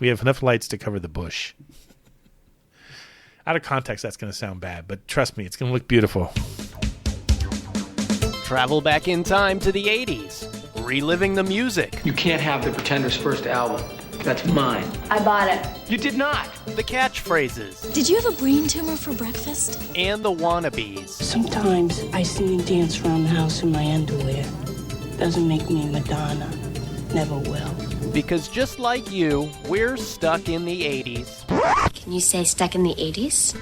We have enough lights to cover the bush. Out of context, that's going to sound bad, but trust me, it's going to look beautiful. Travel back in time to the 80s, reliving the music. You can't have the Pretenders' first album. That's mine. I bought it. You did not. The catchphrases. Did you have a brain tumor for breakfast? And the wannabes. Sometimes I see you dance around the house in my underwear. Doesn't make me Madonna. Never will. Because just like you, we're stuck in the 80s. Can you say stuck in the 80s?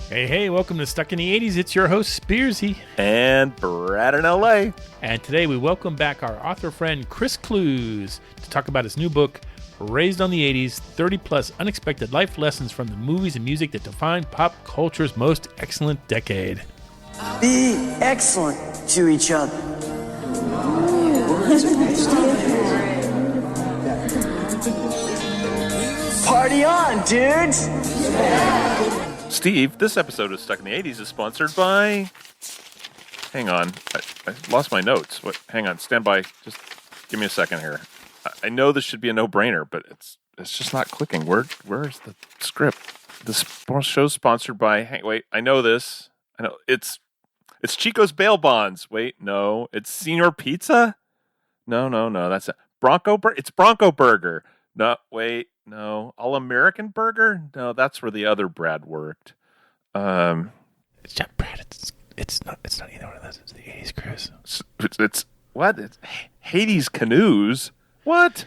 Hey, welcome to Stuck in the 80s. It's your host, Spearsy. And Brad in L.A. And today we welcome back our author friend, Chris Clews, to talk about his new book, Raised on the 80s, 30-plus unexpected life lessons from the movies and music that defined pop culture's most excellent decade. Be excellent to each other. Party on, dudes! Steve, this episode of Stuck in the 80s is sponsored by... Hang on. I lost my notes. Hang on. Stand by. Just give me a second here. I know this should be a no-brainer, but it's just not clicking. Where's the script? This show's sponsored by... I know this. I know. It's Chico's Bail Bonds. Wait, no. It's Senior Pizza? No. That's it. It's Bronco Burger. No, wait. No. All-American Burger? No, that's where the other Brad worked. It's not Brad. It's not either one of those. It's the 80s, Chris. It's what? It's Hades Canoes? What?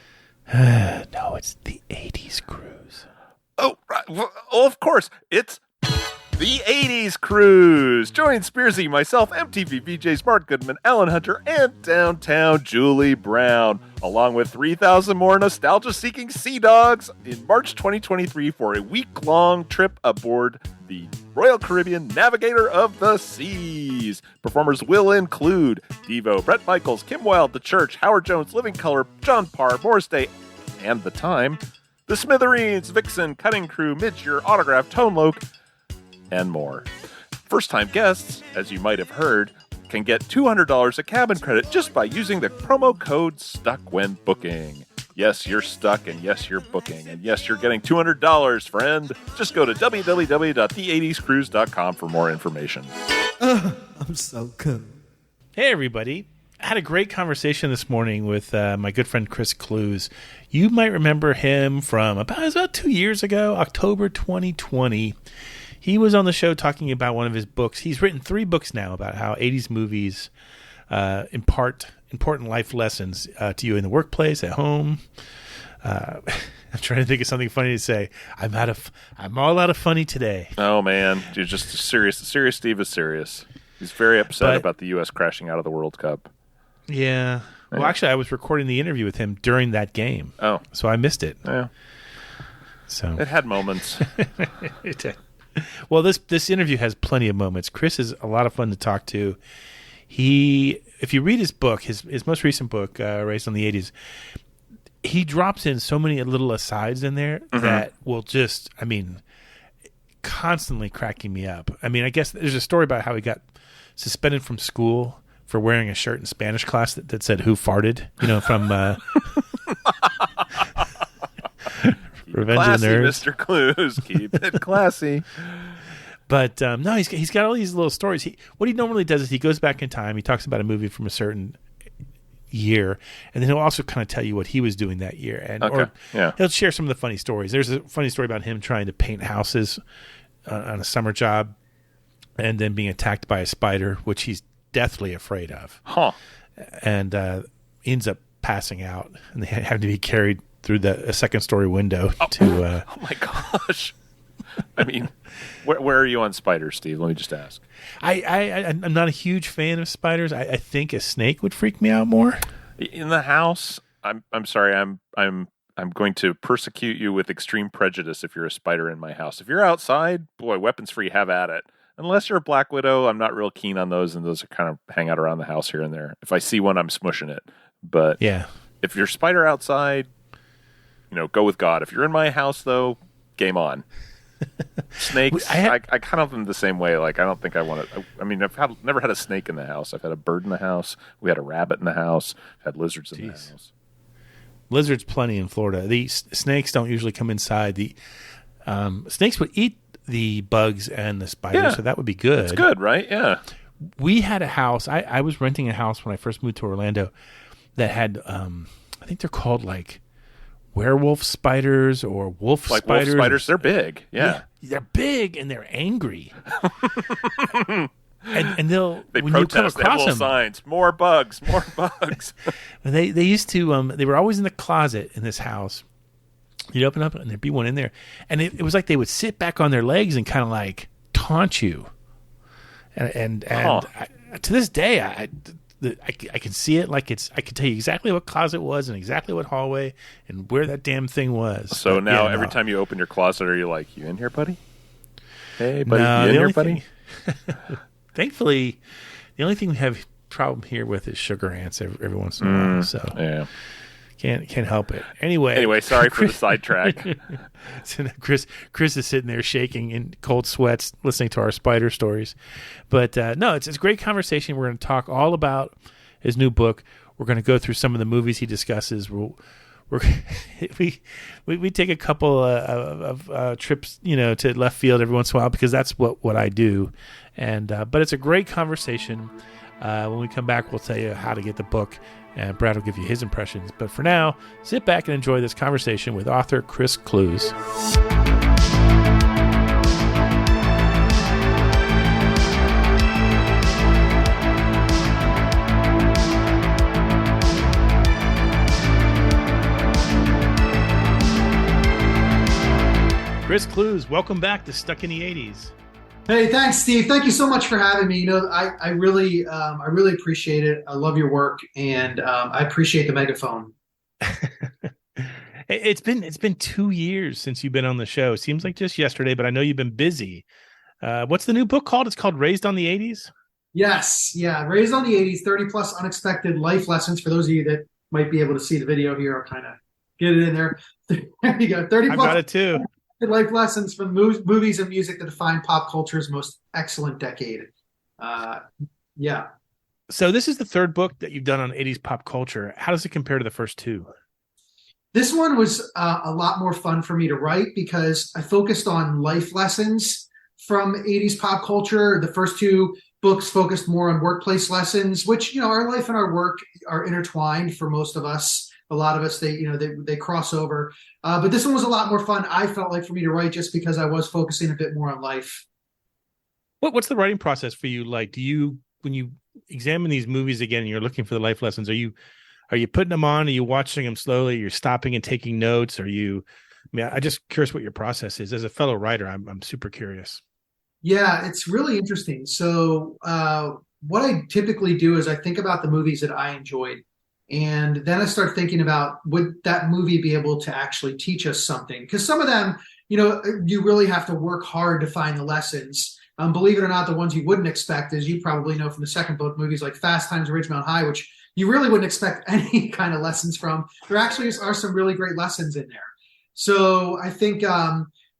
No, it's the 80s Cruise. Oh, right. Well, of course. It's the 80s Cruise. Join Spearsy, myself, MTV VJs Mark Goodman, Alan Hunter, and Downtown Julie Brown, along with 3,000 more nostalgia-seeking sea dogs in March 2023 for a week-long trip aboard the Royal Caribbean Navigator of the Seas. Performers will include Devo, Bret Michaels, Kim Wilde, The Church, Howard Jones, Living Colour, John Parr, Morris Day, and The Time, The Smithereens, Vixen, Cutting Crew, Midshire, Autograph, Tone Loc, and more. First-time guests, as you might have heard, can get $200 of cabin credit just by using the promo code STUCK when booking. Yes, you're stuck, and yes, you're booking, and yes, you're getting $200, friend. Just go to www.the80scruise.com for more information. I'm so cool. Hey, everybody. I had a great conversation this morning with my good friend Chris Clews. You might remember him from about 2 years ago, October 2020. He was on the show talking about one of his books. He's written 3 books now about how 80s movies impart important life lessons to you in the workplace, at home. I'm trying to think of something funny to say. I'm all out of funny today. Oh, man. You're just serious. Serious Steve is serious. He's very upset about the U.S. crashing out of the World Cup. Yeah. Well, actually, I was recording the interview with him during that game. Oh. So I missed it. Yeah. So it had moments. It did. Well, this interview has plenty of moments. Chris is a lot of fun to talk to. If you read his book, his most recent book, Raised on the 80s, he drops in so many little asides in there that will just, constantly cracking me up. I guess there's a story about how he got suspended from school for wearing a shirt in Spanish class that said "Who farted?" From Revenge classy, of the Nerds. Mr. Clews. Keep it classy. But no, he's got all these little stories. What he normally does is he goes back in time. He talks about a movie from a certain year, and then he'll also kind of tell you what he was doing that year, he'll share some of the funny stories. There's a funny story about him trying to paint houses on a summer job, and then being attacked by a spider, which he's deathly afraid of. And ends up passing out, and they have to be carried through a second-story window to... oh, my gosh. Where are you on spiders, Steve? Let me just ask. I'm not a huge fan of spiders. I think a snake would freak me out more. In the house, I'm sorry, I'm going to persecute you with extreme prejudice if you're a spider in my house. If you're outside, boy, weapons free, have at it. Unless you're a black widow, I'm not real keen on those, and those are kind of hang out around the house here and there. If I see one, I'm smushing it. But yeah. If you're spider outside, go with God. If you're in my house, though, game on. Snakes, I kind of am the same way. Like, I don't think I want to. I mean, I've never had a snake in the house. I've had a bird in the house. We had a rabbit in the house. Had lizards in the house. Lizards plenty in Florida. The snakes don't usually come inside. The snakes would eat the bugs and the spiders, so that would be good. It's good, right? Yeah. We had a house. I was renting a house when I first moved to Orlando that had, I think they're called like werewolf spiders or wolf spiders. Like wolf spiders, they're big. Yeah. They're big and they're angry. and they'll they when protest, you come across them, signs, more bugs. they used to they were always in the closet in this house. You'd open up and there'd be one in there, and it was like they would sit back on their legs and kind of like taunt you. And to this day, I can see it like I can tell you exactly what closet was and exactly what hallway and where that damn thing was. So now every time you open your closet, are you like, you in here, buddy? Hey, buddy, you in here, buddy? Thankfully, the only thing we have problem here with is sugar ants every once in a while. So yeah. Can't help it. Anyway, sorry for the sidetrack. So Chris is sitting there shaking in cold sweats, listening to our spider stories. But no, it's a great conversation. We're going to talk all about his new book. We're going to go through some of the movies he discusses. We take a couple of trips, to left field every once in a while because that's what I do. And but it's a great conversation. When we come back, we'll tell you how to get the book. And Brad will give you his impressions. But for now, sit back and enjoy this conversation with author Chris Clews. Chris Clews, welcome back to Stuck in the 80s. Hey, thanks, Steve. Thank you so much for having me. I really appreciate it. I love your work, and I appreciate the megaphone. It's been 2 years since you've been on the show. Seems like just yesterday, but I know you've been busy. What's the new book called? It's called Raised on the 80s? Yes. Yeah. Raised on the 80s, 30 plus unexpected life lessons. For those of you that might be able to see the video here, I'll kind of get it in there. There you go. 30 plus. I got it too. Life lessons from movies and music that define pop culture's most excellent decade. Yeah. So this is the third book that you've done on 80s pop culture. How does it compare to the first two? This one was a lot more fun for me to write because I focused on life lessons from 80s pop culture. The first two books focused more on workplace lessons, which, our life and our work are intertwined for most of us. A lot of us, they cross over. But this one was a lot more fun, I felt like, for me to write just because I was focusing a bit more on life. What's the writing process for you like? Do you, when you examine these movies again and you're looking for the life lessons, are you putting them on? Are you watching them slowly? You're stopping and taking notes? I'm just curious what your process is. As a fellow writer, I'm super curious. Yeah, it's really interesting. So what I typically do is I think about the movies that I enjoyed. And then I start thinking about, would that movie be able to actually teach us something? Because some of them, you really have to work hard to find the lessons. Believe it or not, the ones you wouldn't expect, as you probably know from the second book, movies like Fast Times at Ridgemont High, which you really wouldn't expect any kind of lessons from. There actually are some really great lessons in there. So I think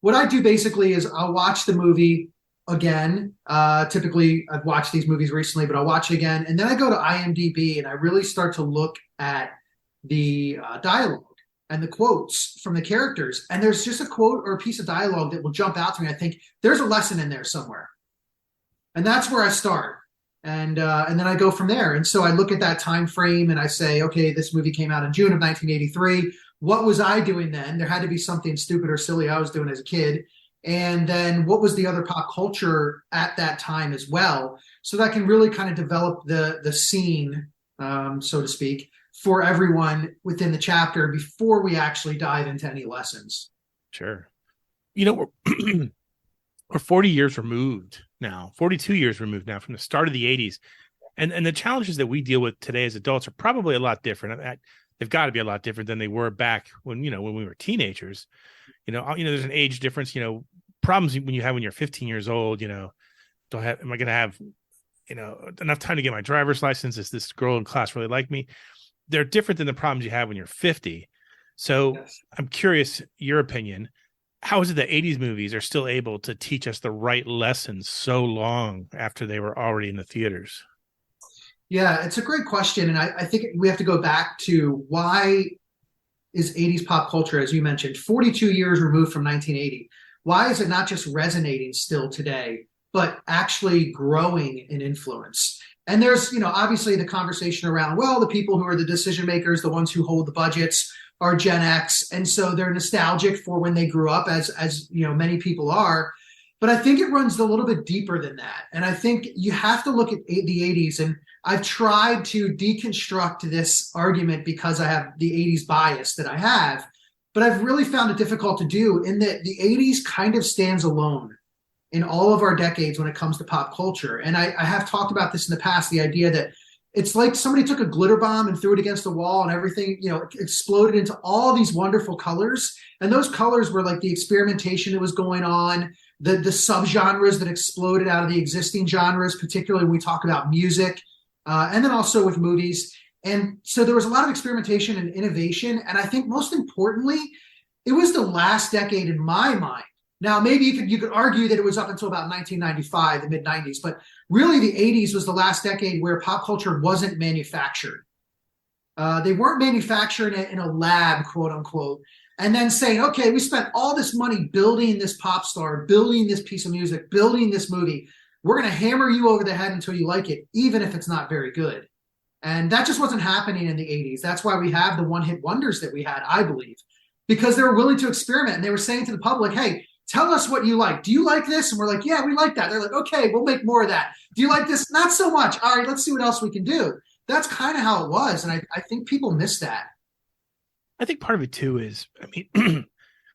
what I do basically is I'll watch the movie again. Typically, I've watched these movies recently, but I'll watch it again. And then I go to IMDb and I really start to look at the dialogue and the quotes from the characters. And there's just a quote or a piece of dialogue that will jump out to me. I think there's a lesson in there somewhere. And that's where I start. And then I go from there. And so I look at that time frame and I say, okay, this movie came out in June of 1983. What was I doing then? There had to be something stupid or silly I was doing as a kid. And then what was the other pop culture at that time as well? So that can really kind of develop the scene, so to speak, for everyone within the chapter before we actually dive into any lessons. Sure. We're 40 years removed now, 42 years removed now from the start of the 80s. And the challenges that we deal with today as adults are probably a lot different. They've got to be a lot different than they were back when we were teenagers. There's an age difference, problems when you're 15 years old, am I going to have, enough time to get my driver's license? Is this girl in class really like me? they're different than the problems you have when you're 50. So Yes. I'm curious your opinion. How is it that 80s movies are still able to teach us the right lessons so long after they were already in the theaters? Yeah, it's a great question. And I think we have to go back to why is 80s pop culture, as you mentioned, 42 years removed from 1980? Why is it not just resonating still today, but actually growing in influence? And there's, obviously the conversation around, well, the people who are the decision makers, the ones who hold the budgets are Gen X. And so they're nostalgic for when they grew up, as many people are. But I think it runs a little bit deeper than that. And I think you have to look at the 80s. And I've tried to deconstruct this argument because I have the 80s bias that I have. But I've really found it difficult to do in that the 80s kind of stands alone in all of our decades when it comes to pop culture. And I have talked about this in the past, the idea that it's like somebody took a glitter bomb and threw it against the wall and everything, exploded into all these wonderful colors. And those colors were like the experimentation that was going on, the subgenres that exploded out of the existing genres, particularly when we talk about music, and then also with movies. And so there was a lot of experimentation and innovation. And I think most importantly, it was the last decade in my mind. Now, maybe you could argue that it was up until about 1995, the mid-90s, but really the 80s was the last decade where pop culture wasn't manufactured. They weren't manufactured in a lab, quote unquote, and then saying, okay, we spent all this money building this pop star, building this piece of music, building this movie. We're going to hammer you over the head until you like it, even if it's not very good. And that just wasn't happening in the 80s. That's why we have the one-hit wonders that we had, I believe, because they were willing to experiment. And they were saying to the public, hey, tell us what you like. Do you like this? And we're like, yeah, we like that. They're like, okay, we'll make more of that. Do you like this? Not so much. All right, let's see what else we can do. That's kind of how it was. And I think people miss that. I think part of it too is,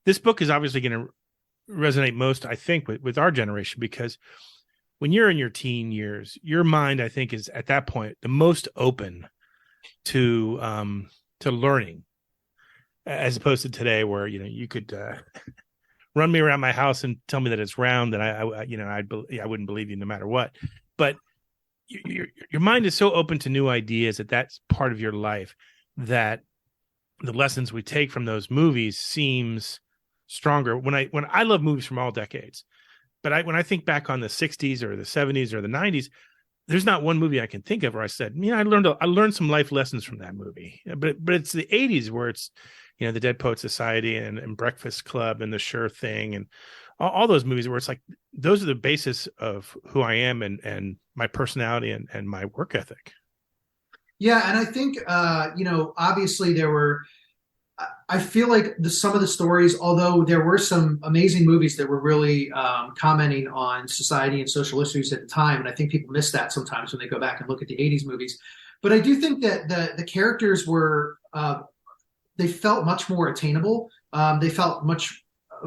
this book is obviously going to resonate most, I think, with our generation, because when you're in your teen years, your mind, I think, is at that point the most open to learning, as opposed to today, where you could run me around my house and tell me that it's round, and I wouldn't believe you no matter what. But your mind is so open to new ideas at that part of your life that the lessons we take from those movies seems stronger. When I love movies from all decades, but when I think back on the 60s or the 70s or the 90s, there's not one movie I can think of where I said, I learned some life lessons from that movie. But it's the 80s where it's, the Dead Poet Society and Breakfast Club and The Sure Thing and all those movies where it's like, those are the basis of who I am and my personality and my work ethic. Yeah. And I think, obviously I feel like some of the stories, although there were some amazing movies that were really commenting on society and social issues at the time, and I think people miss that sometimes when they go back and look at the 80s movies. But I do think that the characters were, they felt much more attainable. They felt much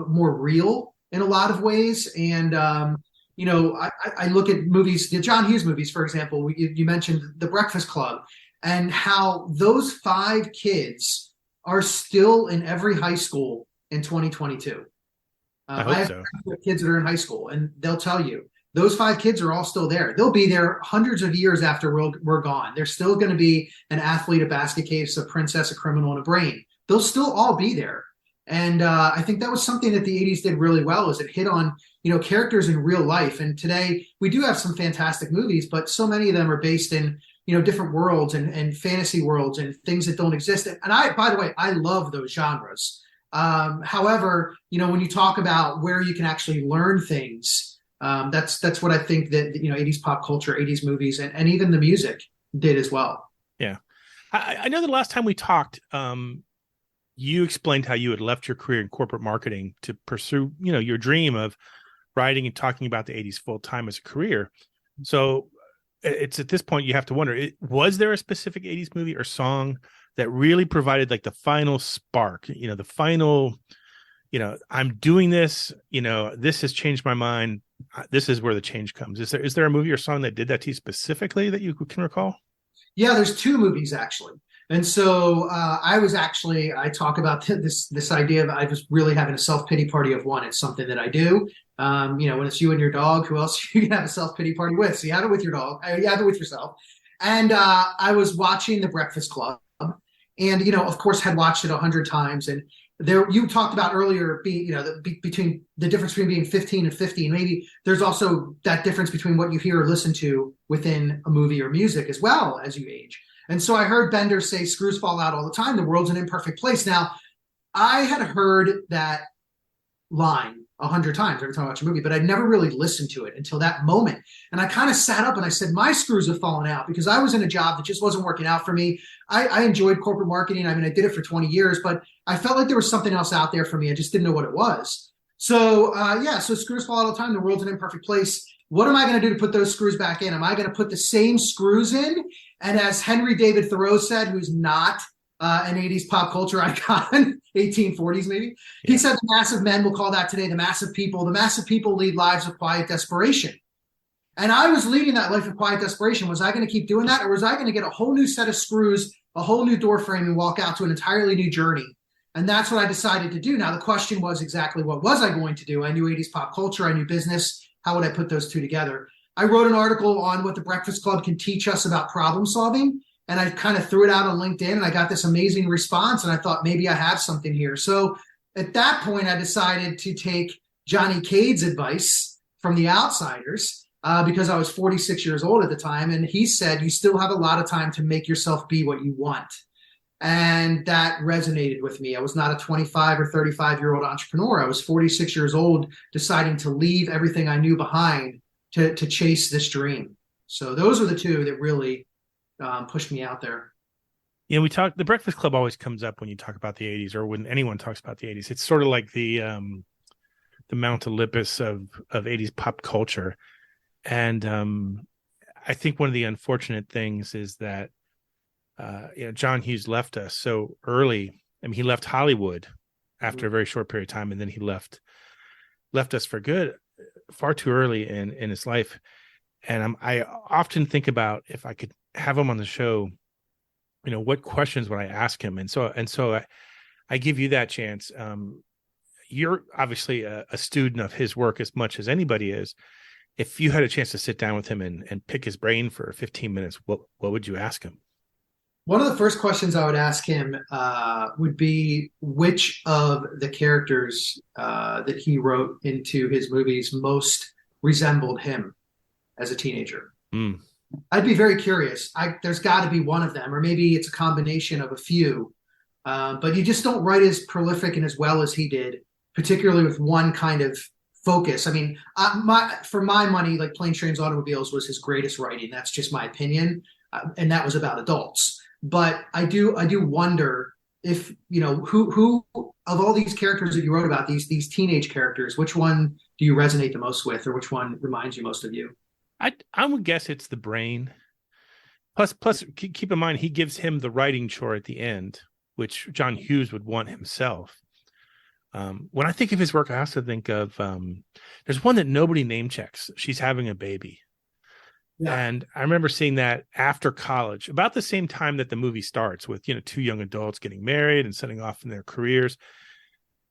more real in a lot of ways. And, I look at movies, the John Hughes movies, for example. You mentioned The Breakfast Club, and how those 5 kids are still in every high school in 2022. I have kids that are in high school, and they'll tell you those 5 kids are all still there. They'll be there hundreds of years after we're gone. They're still going to be an athlete, a basket case, a princess, a criminal, and a brain. They'll still all be there. And I think that was something that the 80s did really well, is it hit on, characters in real life. And today we do have some fantastic movies, but so many of them are based in, different worlds and fantasy worlds and things that don't exist. And by the way, I love those genres. However, when you talk about where you can actually learn things, that's what I think that, 80s pop culture, 80s movies, and even the music did as well. Yeah. I know the last time we talked, you explained how you had left your career in corporate marketing to pursue, your dream of writing and talking about the 80s full time as a career. So it's at this point you have to wonder, was there a specific 80s movie or song that really provided like the final spark, the final, I'm doing this, this has changed my mind. This is where the change comes. Is there a movie or song that did that to you specifically that you can recall? Yeah, there's 2 movies actually. And so I talk about this idea of I was really having a self-pity party of one. It's something that I do. When it's you and your dog, who else you can have a self-pity party with? So you have it with your dog, you have it with yourself. And I was watching The Breakfast Club, and of course had watched it 100 times. And there, you talked about earlier being, between the difference between being 15 and 50, and maybe there's also that difference between what you hear or listen to within a movie or music as well as you age. And so I heard Bender say screws fall out all the time. The world's an imperfect place. Now, I had heard that line 100 times every time I watch a movie, but I'd never really listened to it until that moment. And I kind of sat up and I said, my screws have fallen out, because I was in a job that just wasn't working out for me. I enjoyed corporate marketing. I mean, I did it for 20 years, but I felt like there was something else out there for me. I just didn't know what it was. So so screws fall out all the time. The world's an imperfect place. What am I going to do to put those screws back in? Am I going to put the same screws in? And as Henry David Thoreau said, who's not an 80s pop culture icon, 1840s maybe, he said the massive men, will call that today the massive people. The massive people lead lives of quiet desperation. And I was leading that life of quiet desperation. Was I going to keep doing that? Or was I going to get a whole new set of screws, a whole new door frame, and walk out to an entirely new journey? And that's what I decided to do. Now, the question was exactly what was I going to do? I knew 80s pop culture. I knew business. How would I put those two together? I wrote an article on what the Breakfast Club can teach us about problem solving. And I kind of threw it out on LinkedIn, and I got this amazing response. And I thought, maybe I have something here. So at that point, I decided to take Johnny Cade's advice from The Outsiders, because I was 46 years old at the time. And he said, you still have a lot of time to make yourself be what you want. And that resonated with me. I was not a 25 or 35-year-old entrepreneur. I was 46 years old, deciding to leave everything I knew behind to chase this dream. So those are the two that really pushed me out there. Yeah, the Breakfast Club always comes up when you talk about the 80s, or when anyone talks about the 80s. It's sort of like the Mount Olympus of 80s pop culture. And I think one of the unfortunate things is that John Hughes left us so early. I mean, he left Hollywood after a very short period of time, and then he left us for good far too early in his life. And I often think about, if I could have him on the show, what questions would I ask him? And so I give you that chance. You're obviously a student of his work as much as anybody is. If you had a chance to sit down with him and pick his brain for 15 minutes, what would you ask him? One of the first questions I would ask him would be which of the characters that he wrote into his movies most resembled him as a teenager. I'd be very curious. There's got to be one of them, or maybe it's a combination of a few. But you just don't write as prolific and as well as he did, particularly with one kind of focus. I mean, for my money, like Planes, Trains, Automobiles was his greatest writing. That's just my opinion, and that was about adults. But I do wonder if who of all these characters that you wrote about, these teenage characters, which one do you resonate the most with, or which one reminds you most of you? I would guess it's the brain. Plus, keep in mind, he gives him the writing chore at the end, which John Hughes would want himself. When I think of his work, I also think of there's one that nobody name checks. She's having a baby. Yeah. And I remember seeing that after college, about the same time that the movie starts, with two young adults getting married and setting off in their careers.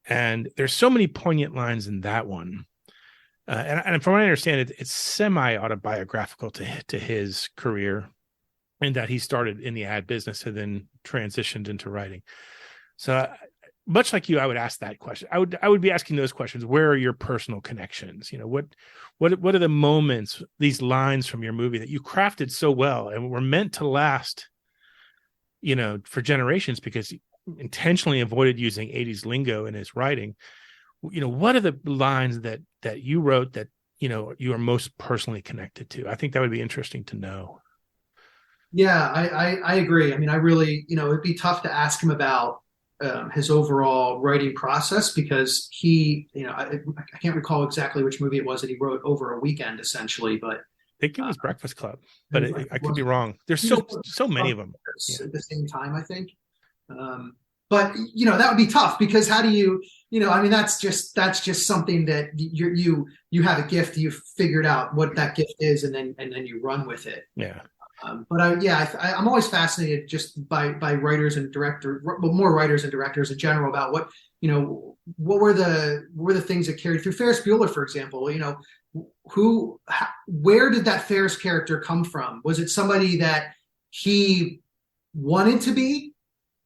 And there's so many poignant lines in that one. And from what I understand, it's semi-autobiographical to his career, and that he started in the ad business and then transitioned into writing. So much like you, I would ask that question. I would be asking those questions. Where are your personal connections? What are the moments, these lines from your movie that you crafted so well and were meant to last, for generations, because he intentionally avoided using 80s lingo in his writing. What are the lines that you wrote that, you are most personally connected to? I think that would be interesting to know. Yeah, I agree. I mean, I really, it'd be tough to ask him about his overall writing process, because he, I can't recall exactly which movie it was that he wrote over a weekend, essally, but I think it was Breakfast Club, but I could be wrong. There's so many of them at the same time, I think. But that would be tough, because how do you, I mean, that's just something that you have a gift, you've figured out what that gift is, and then you run with it. Yeah. But I'm always fascinated just by writers and directors, well, more writers and directors in general, about what were the things that carried through. Ferris Bueller, for example, where did that Ferris character come from? Was it somebody that he wanted to be,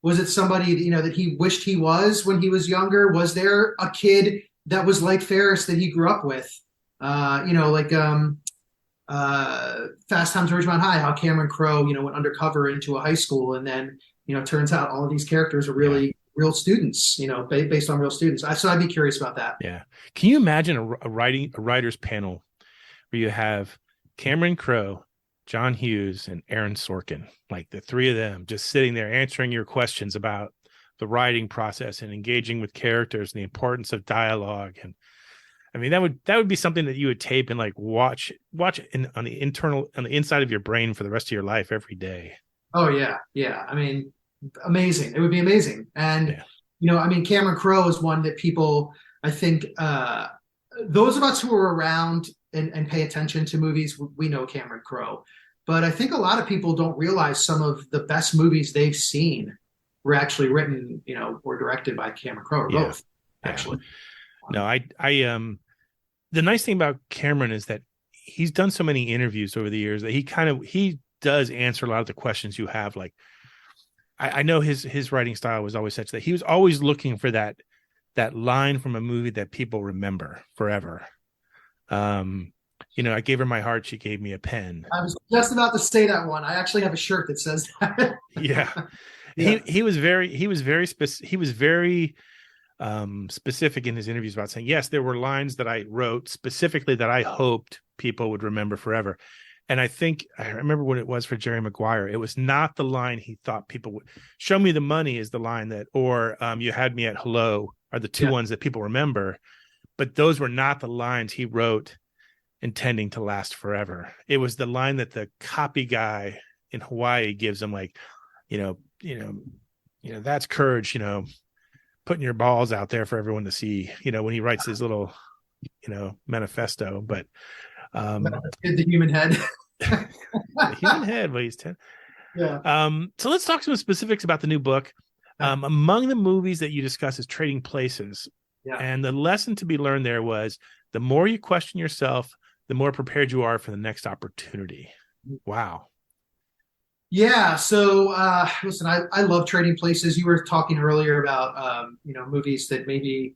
Was it somebody that he wished he was when he was younger? Was there a kid that was like Ferris that he grew up with? Fast Times at Ridgemont High, how Cameron Crowe, went undercover into a high school, and then, turns out all of these characters are really real students, based on real students. So I'd be curious about that. Yeah. Can you imagine a writer's panel where you have Cameron Crowe, John Hughes, and Aaron Sorkin, like the three of them just sitting there answering your questions about the writing process and engaging with characters and the importance of dialogue? And I mean, that would be something that you would tape and like watch on the inside of your brain for the rest of your life every day. Oh yeah. Yeah. I mean, amazing. It would be amazing. And, Cameron Crowe is one that people, I think, those of us who are around and pay attention to movies, we know Cameron Crowe. But I think a lot of people don't realize some of the best movies they've seen were actually written, or directed by Cameron Crowe, or both, actually. No, the nice thing about Cameron is that he's done so many interviews over the years that he does answer a lot of the questions you have. Like, I know his writing style was always such that he was always looking for that line from a movie that people remember forever. I gave her my heart, she gave me a pen. I was just about to say that one. I actually have a shirt that says that. Yeah. He was very specific in his interviews about saying, yes, there were lines that I wrote specifically that I hoped people would remember forever. And I remember what it was for Jerry Maguire. It was not the line he thought people would. Show me the money is the line or you had me at hello are the two ones that people remember. But those were not the lines he wrote intending to last forever. It was the line that the copy guy in Hawaii gives him, like, that's courage, putting your balls out there for everyone to see, when he writes his little, manifesto. But the human head. The human head weighs 10. Yeah. So let's talk some specifics about the new book. Among the movies that you discuss is Trading Places. Yeah. And the lesson to be learned there was the more you question yourself, the more prepared you are for the next opportunity. Wow. Yeah. So, listen, I love Trading Places. You were talking earlier about, movies that maybe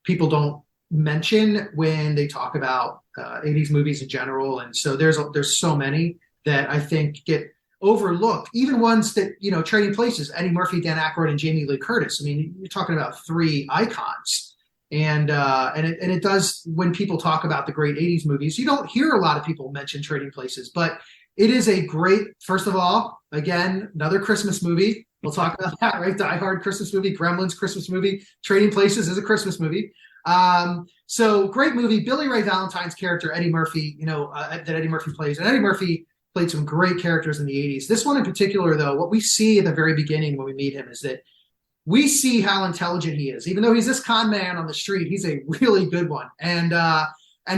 people don't mention when they talk about 80s movies in general. And so there's so many that I think get overlooked, even ones that, Trading Places, Eddie Murphy, Dan Aykroyd, and Jamie Lee Curtis. I mean, you're talking about three icons. And it does, when people talk about the great 80s movies, you don't hear a lot of people mention Trading Places, but it is a great, first of all, again, another Christmas movie. We'll talk about that, right? Die Hard, Christmas movie, Gremlins, Christmas movie. Trading Places is a Christmas movie. So great movie. Billy Ray Valentine's character, Eddie Murphy, that Eddie Murphy plays. And Eddie Murphy played some great characters in the 80s. This one in particular, though, what we see at the very beginning when we meet him is that we see how intelligent he is. Even though he's this con man on the street, he's a really good one. And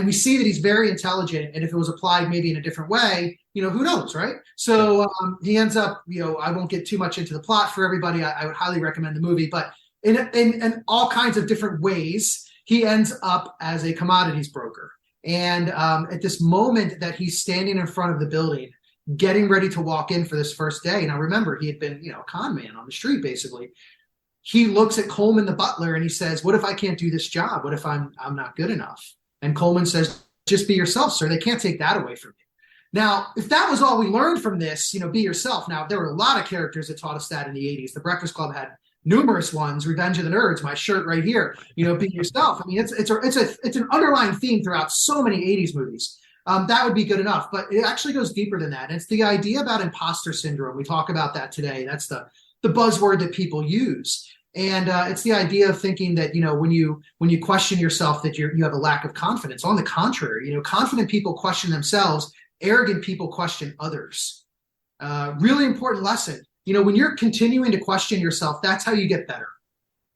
we see that he's very intelligent. And if it was applied maybe in a different way, who knows, right? So he ends up, I won't get too much into the plot for everybody. I would highly recommend the movie. But in all kinds of different ways, he ends up as a commodities broker. And at this moment that he's standing in front of the building, getting ready to walk in for this first day. Now, remember, he had been, a con man on the street, basically. He looks at Coleman, the butler, and he says, what if I can't do this job? What if I'm not good enough? And Coleman says, just be yourself, sir. They can't take that away from you. Now, if that was all we learned from this, be yourself. Now, there were a lot of characters that taught us that in the 80s. The Breakfast Club had numerous ones. Revenge of the Nerds, my shirt right here. Be yourself. I mean, it's an underlying theme throughout so many 80s movies. That would be good enough, but it actually goes deeper than that. And it's the idea about imposter syndrome. We talk about that today. That's the buzzword that people use. And it's the idea of thinking that, when you question yourself, that you have a lack of confidence. On the contrary, confident people question themselves. Arrogant people question others. Really important lesson. When you're continuing to question yourself, that's how you get better.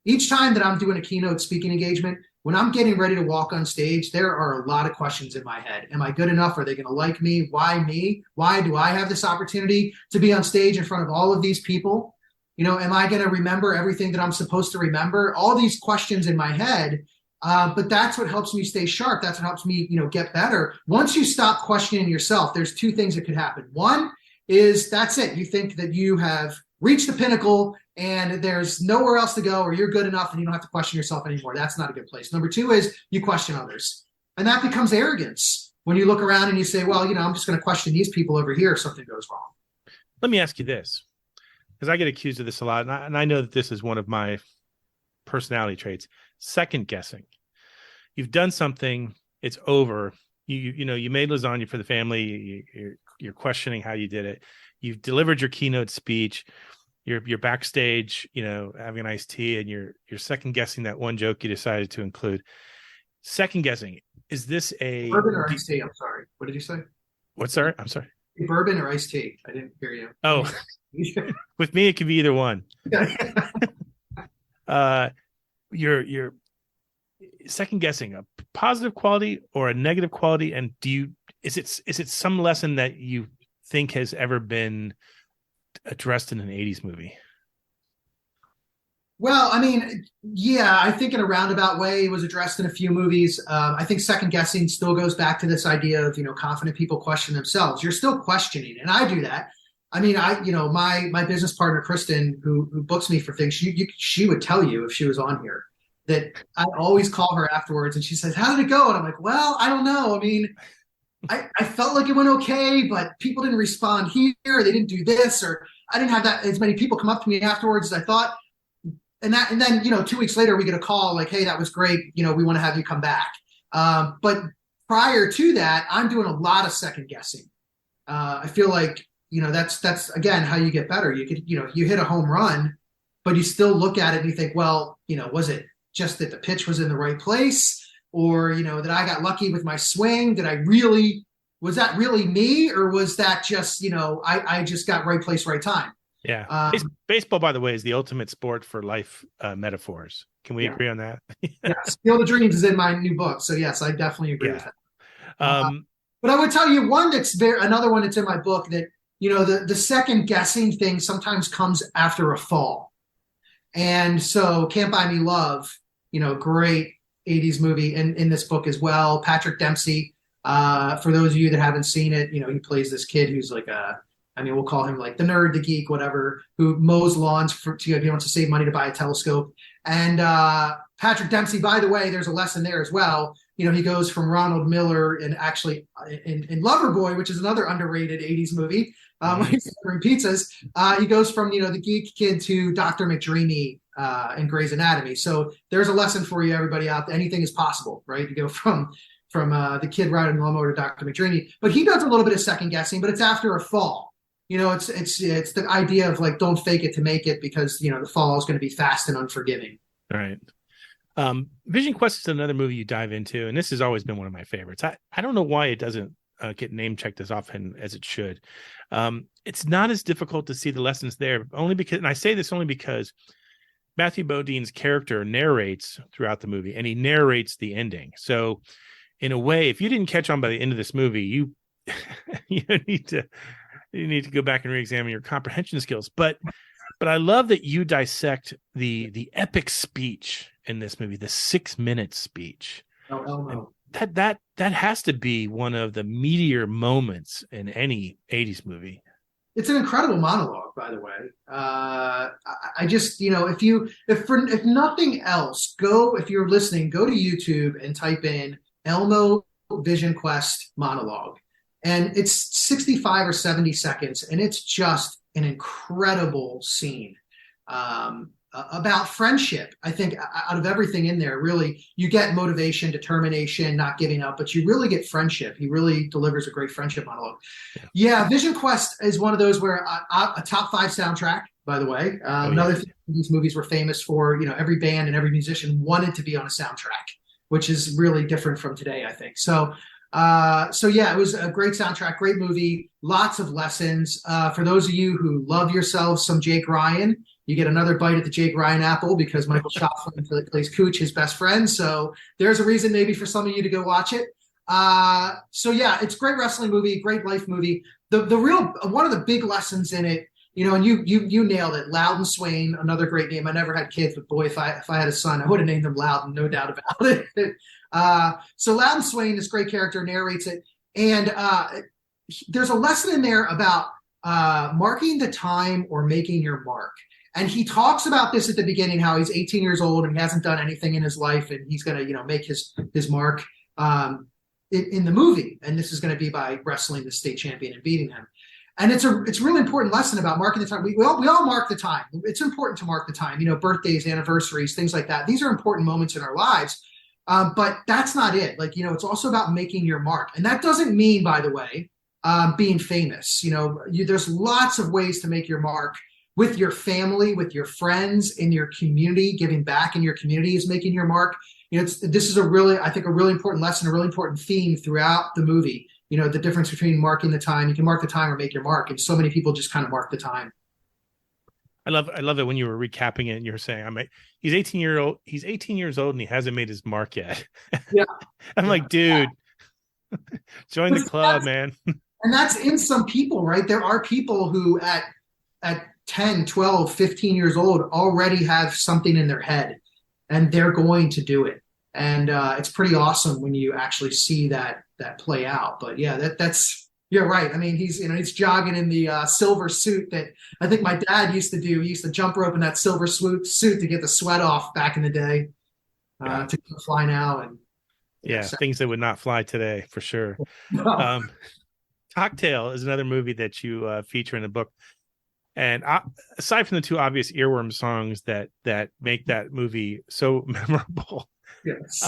Each time that I'm doing a keynote speaking engagement, when I'm getting ready to walk on stage, there are a lot of questions in my head. Am I good enough? Are they going to like me? Why me? Why do I have this opportunity to be on stage in front of all of these people? Am I going to remember everything that I'm supposed to remember? All these questions in my head, but that's what helps me stay sharp. That's what helps me, get better. Once you stop questioning yourself, there's two things that could happen. One is that's it. You think that you have reach the pinnacle and there's nowhere else to go, or you're good enough and you don't have to question yourself anymore. That's not a good place. Number two is you question others. And that becomes arrogance when you look around and you say, well, I'm just going to question these people over here if something goes wrong. Let me ask you this, because I get accused of this a lot. And I know that this is one of my personality traits. Second guessing. You've done something, it's over. You made lasagna for the family. You're questioning how you did it. You've delivered your keynote speech. You're backstage, having an iced tea, and you're second guessing that one joke you decided to include. Second guessing. Is this a bourbon or iced tea? I'm sorry. What did you say? What's sorry? I'm sorry. Bourbon or iced tea? I didn't hear you. Oh, with me, it could be either one. You're second guessing a positive quality or a negative quality, and is it some lesson that you think has ever been addressed in an 80s movie? Well, I think in a roundabout way it was addressed in a few movies. I think second guessing still goes back to this idea of, confident people question themselves. You're still questioning. And I do that. My business partner, Kristen, who books me for things, she would tell you if she was on here that I always call her afterwards and she says, how did it go? And I'm like, well, I don't know. I felt like it went okay, but people didn't respond here. They didn't do this, or I didn't have that as many people come up to me afterwards as I thought. And then 2 weeks later, we get a call like, hey, that was great. We want to have you come back. But prior to that, I'm doing a lot of second guessing. I feel like, that's again, how you get better. You could, you hit a home run, but you still look at it and you think, well, was it just that the pitch was in the right place? Or, that I got lucky with my swing? Was that really me? Or was that just, I just got right place, right time? Yeah. Baseball, by the way, is the ultimate sport for life metaphors. Can we agree on that? Yes. Field of Dreams is in my new book. So yes, I definitely agree with that. But I would tell you another one that's in my book that, the second guessing thing sometimes comes after a fall. And so Can't Buy Me Love, great 80s movie in this book as well. Patrick Dempsey, for those of you that haven't seen it, he plays this kid who's like we'll call him like the nerd, the geek, whatever, who mows lawns he wants to save money to buy a telescope. And Patrick Dempsey, by the way, there's a lesson there as well. He goes from Ronald Miller and actually in Loverboy, which is another underrated 80s movie, when he's ordering pizzas. He goes from, the geek kid to Dr. McDreamy in Grey's Anatomy. So there's a lesson for you, everybody out there. Anything is possible, right? You go from the kid riding the lawnmower to Dr. McDreamy. But he does a little bit of second guessing, but it's after a fall. It's the idea of like, don't fake it to make it, because, the fall is going to be fast and unforgiving. All right. Vision Quest is another movie you dive into, and this has always been one of my favorites. I don't know why it doesn't get name checked as often as it should. It's not as difficult to see the lessons there, only because, and I say this only because Matthew Modine's character narrates throughout the movie, and he narrates the ending. So in a way, if you didn't catch on by the end of this movie, you need to go back and re-examine your comprehension skills. But I love that you dissect the epic speech in this movie, the 6-minute speech. Oh. That has to be one of the meteor moments in any 80s movie. It's an incredible monologue, by the way. I just, if nothing else, if you're listening, go to YouTube and type in Elmo Vision Quest monologue. And it's 65 or 70 seconds, and it's just an incredible scene about friendship. I think out of everything in there, really, you get motivation, determination, not giving up, but you really get friendship. He really delivers a great friendship monologue. Yeah, Vision Quest is one of those where a top 5 soundtrack, by the way. Another thing these movies were famous for, every band and every musician wanted to be on a soundtrack, which is really different from today, I think. So yeah, it was a great soundtrack, great movie, lots of lessons. For those of you who love yourselves some Jake Ryan, you get another bite at the Jake Ryan apple, because Michael Schoffman plays Cooch, his best friend. So there's a reason maybe for some of you to go watch it. So yeah, it's a great wrestling movie, great life movie. The real, one of the big lessons in it, and you nailed it. Loudon Swain, another great name. I never had kids, but boy, if I had a son, I would have named him Loudon, no doubt about it. So Loudon Swain, this great character, narrates it. And there's a lesson in there about marking the time or making your mark. And he talks about this at the beginning, how he's 18 years old and he hasn't done anything in his life, and he's going to, make his mark in the movie. And this is going to be by wrestling the state champion and beating him. And it's a really important lesson about marking the time. We all mark the time. It's important to mark the time. Birthdays, anniversaries, things like that. These are important moments in our lives. But that's not it. It's also about making your mark. And that doesn't mean, by the way, being famous. There's lots of ways to make your mark with your family, with your friends, in your community. Giving back in your community is making your mark. This is a really important lesson, a really important theme throughout the movie. The difference between marking the time. You can mark the time or make your mark. And so many people just kind of mark the time. I love it when you were recapping it and you were saying, he's 18 years old and he hasn't made his mark yet. Yeah. I'm like, dude, join the club, man. And that's in some people, right? There are people who at 10, 12, 15 years old already have something in their head and they're going to do it. And it's pretty awesome when you actually see that play out. But yeah, that's you're right. He's jogging in the silver suit that I think my dad used to do. He used to jump rope in that silver suit to get the sweat off back in the day. To fly now and things that would not fly today for sure. Cocktail is another movie that you feature in the book. And aside from the two obvious earworm songs that make that movie so memorable, yes.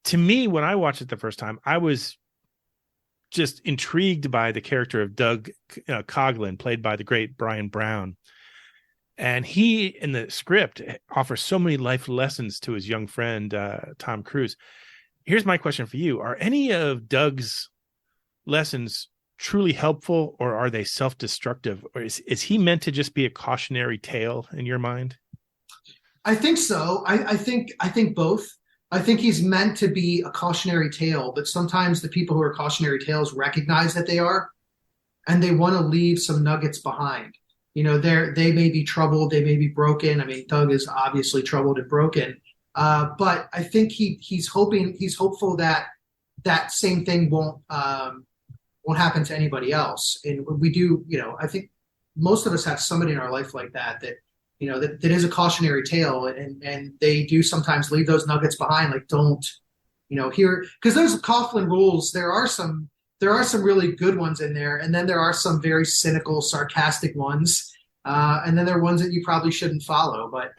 To me, when I watched it the first time, I was just intrigued by the character of Doug Coughlin, played by the great Brian Brown. And he, in the script, offers so many life lessons to his young friend, Tom Cruise. Here's my question for you. Are any of Doug's lessons truly helpful, or are they self-destructive? Or is he meant to just be a cautionary tale in your mind? I think so. I think both. I think he's meant to be a cautionary tale, but sometimes the people who are cautionary tales recognize that they are, and they want to leave some nuggets behind. They may be troubled, they may be broken. Doug is obviously troubled and broken, but I think he's hopeful that that same thing won't happen to anybody else. And we do, I think most of us have somebody in our life like that that is a cautionary tale, and they do sometimes leave those nuggets behind. Like, don't, here, because those Coughlin rules, there are some really good ones in there, and then there are some very cynical, sarcastic ones, and then there are ones that you probably shouldn't follow. But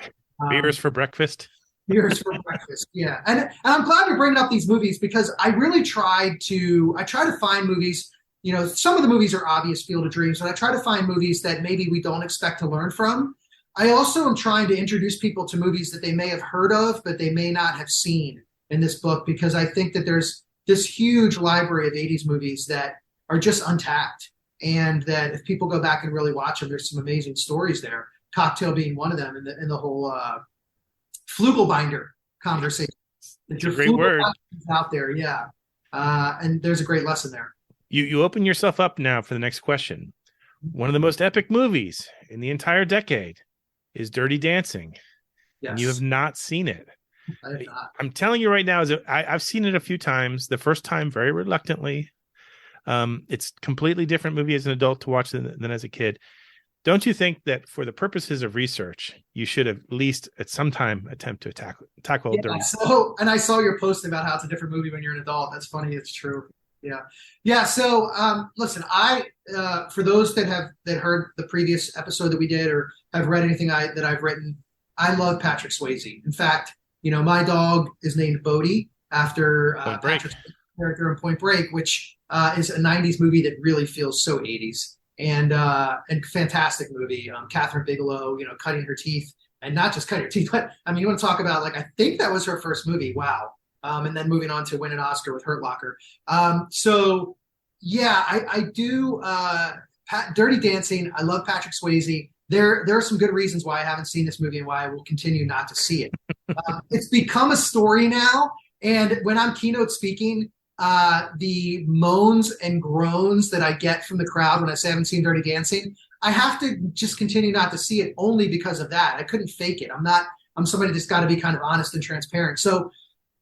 beers for breakfast. Beers for breakfast, yeah. And I'm glad you're bringing up these movies, because I really try to find movies. Some of the movies are obvious Field of Dreams, but I try to find movies that maybe we don't expect to learn from. I also am trying to introduce people to movies that they may have heard of, but they may not have seen in this book, because I think that there's this huge library of 80s movies that are just untapped, and that if people go back and really watch them, there's some amazing stories there. Cocktail being one of them, in the whole Flugelbinder conversation. It's a great word out there, yeah. And there's a great lesson there. You open yourself up now for the next question. One of the most epic movies in the entire decade is Dirty Dancing. Yes. And you have not seen it. I have not. I'm telling you right now, I've seen it a few times. The first time, very reluctantly. It's a completely different movie as an adult to watch than as a kid. Don't you think that for the purposes of research, you should have at least at some time attempt to tackle Dirty? And I saw your post about how it's a different movie when you're an adult. That's funny. It's true. Yeah. So listen, for those that heard the previous episode that we did, or have read anything that I've written, I love Patrick Swayze. In fact, my dog is named Bodie after Patrick's character in Point Break, which is a 90s movie that really feels so 80s, and fantastic movie. Catherine Bigelow, cutting her teeth, and not just cutting her teeth, but you want to talk about, I think that was her first movie. Wow. And then moving on to win an Oscar with Hurt Locker. So yeah, I do Dirty Dancing. I love Patrick Swayze. There are some good reasons why I haven't seen this movie and why I will continue not to see it. It's become a story now. And when I'm keynote speaking, the moans and groans that I get from the crowd when I say I haven't seen Dirty Dancing, I have to just continue not to see it only because of that. I couldn't fake it. I'm somebody that's got to be kind of honest and transparent. So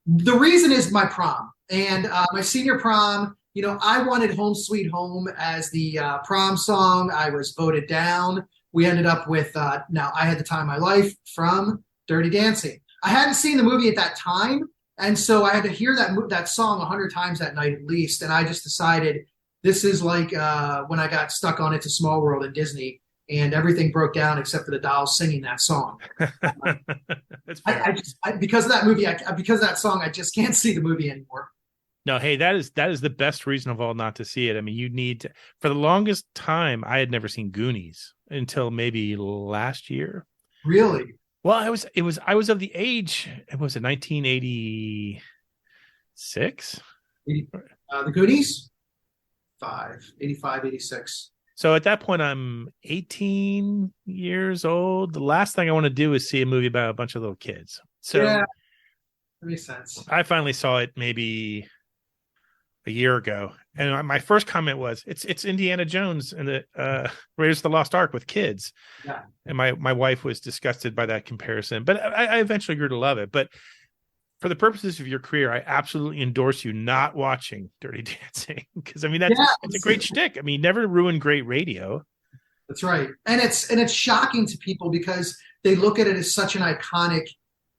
the reason is my prom, and my senior prom. I wanted Home Sweet Home as the prom song. I was voted down. We ended up with Now I Had the Time of My Life from Dirty Dancing. I hadn't seen the movie at that time, and so I had to hear that song 100 times that night at least, and I just decided this is like when I got stuck on It's a Small World at Disney, and everything broke down except for the dolls singing that song. That's fair. Because of that movie, because of that song, I just can't see the movie anymore. No, hey, that is the best reason of all not to see it. I mean, you need to, for the longest time, I had never seen Goonies until maybe last year. Really? Well, I was of the age. It was 1986. The Goonies? 85, 86. So at that point, I'm 18 years old. The last thing I want to do is see a movie about a bunch of little kids. So yeah, that makes sense. I finally saw it maybe a year ago, and my first comment was, "It's Indiana Jones and the Raiders of the Lost Ark with kids." Yeah. And my wife was disgusted by that comparison, but I eventually grew to love it. But for the purposes of your career, I absolutely endorse you not watching Dirty Dancing, because I mean it's a great shtick. I mean, never ruin great radio. That's right, and it's shocking to people because they look at it as such an iconic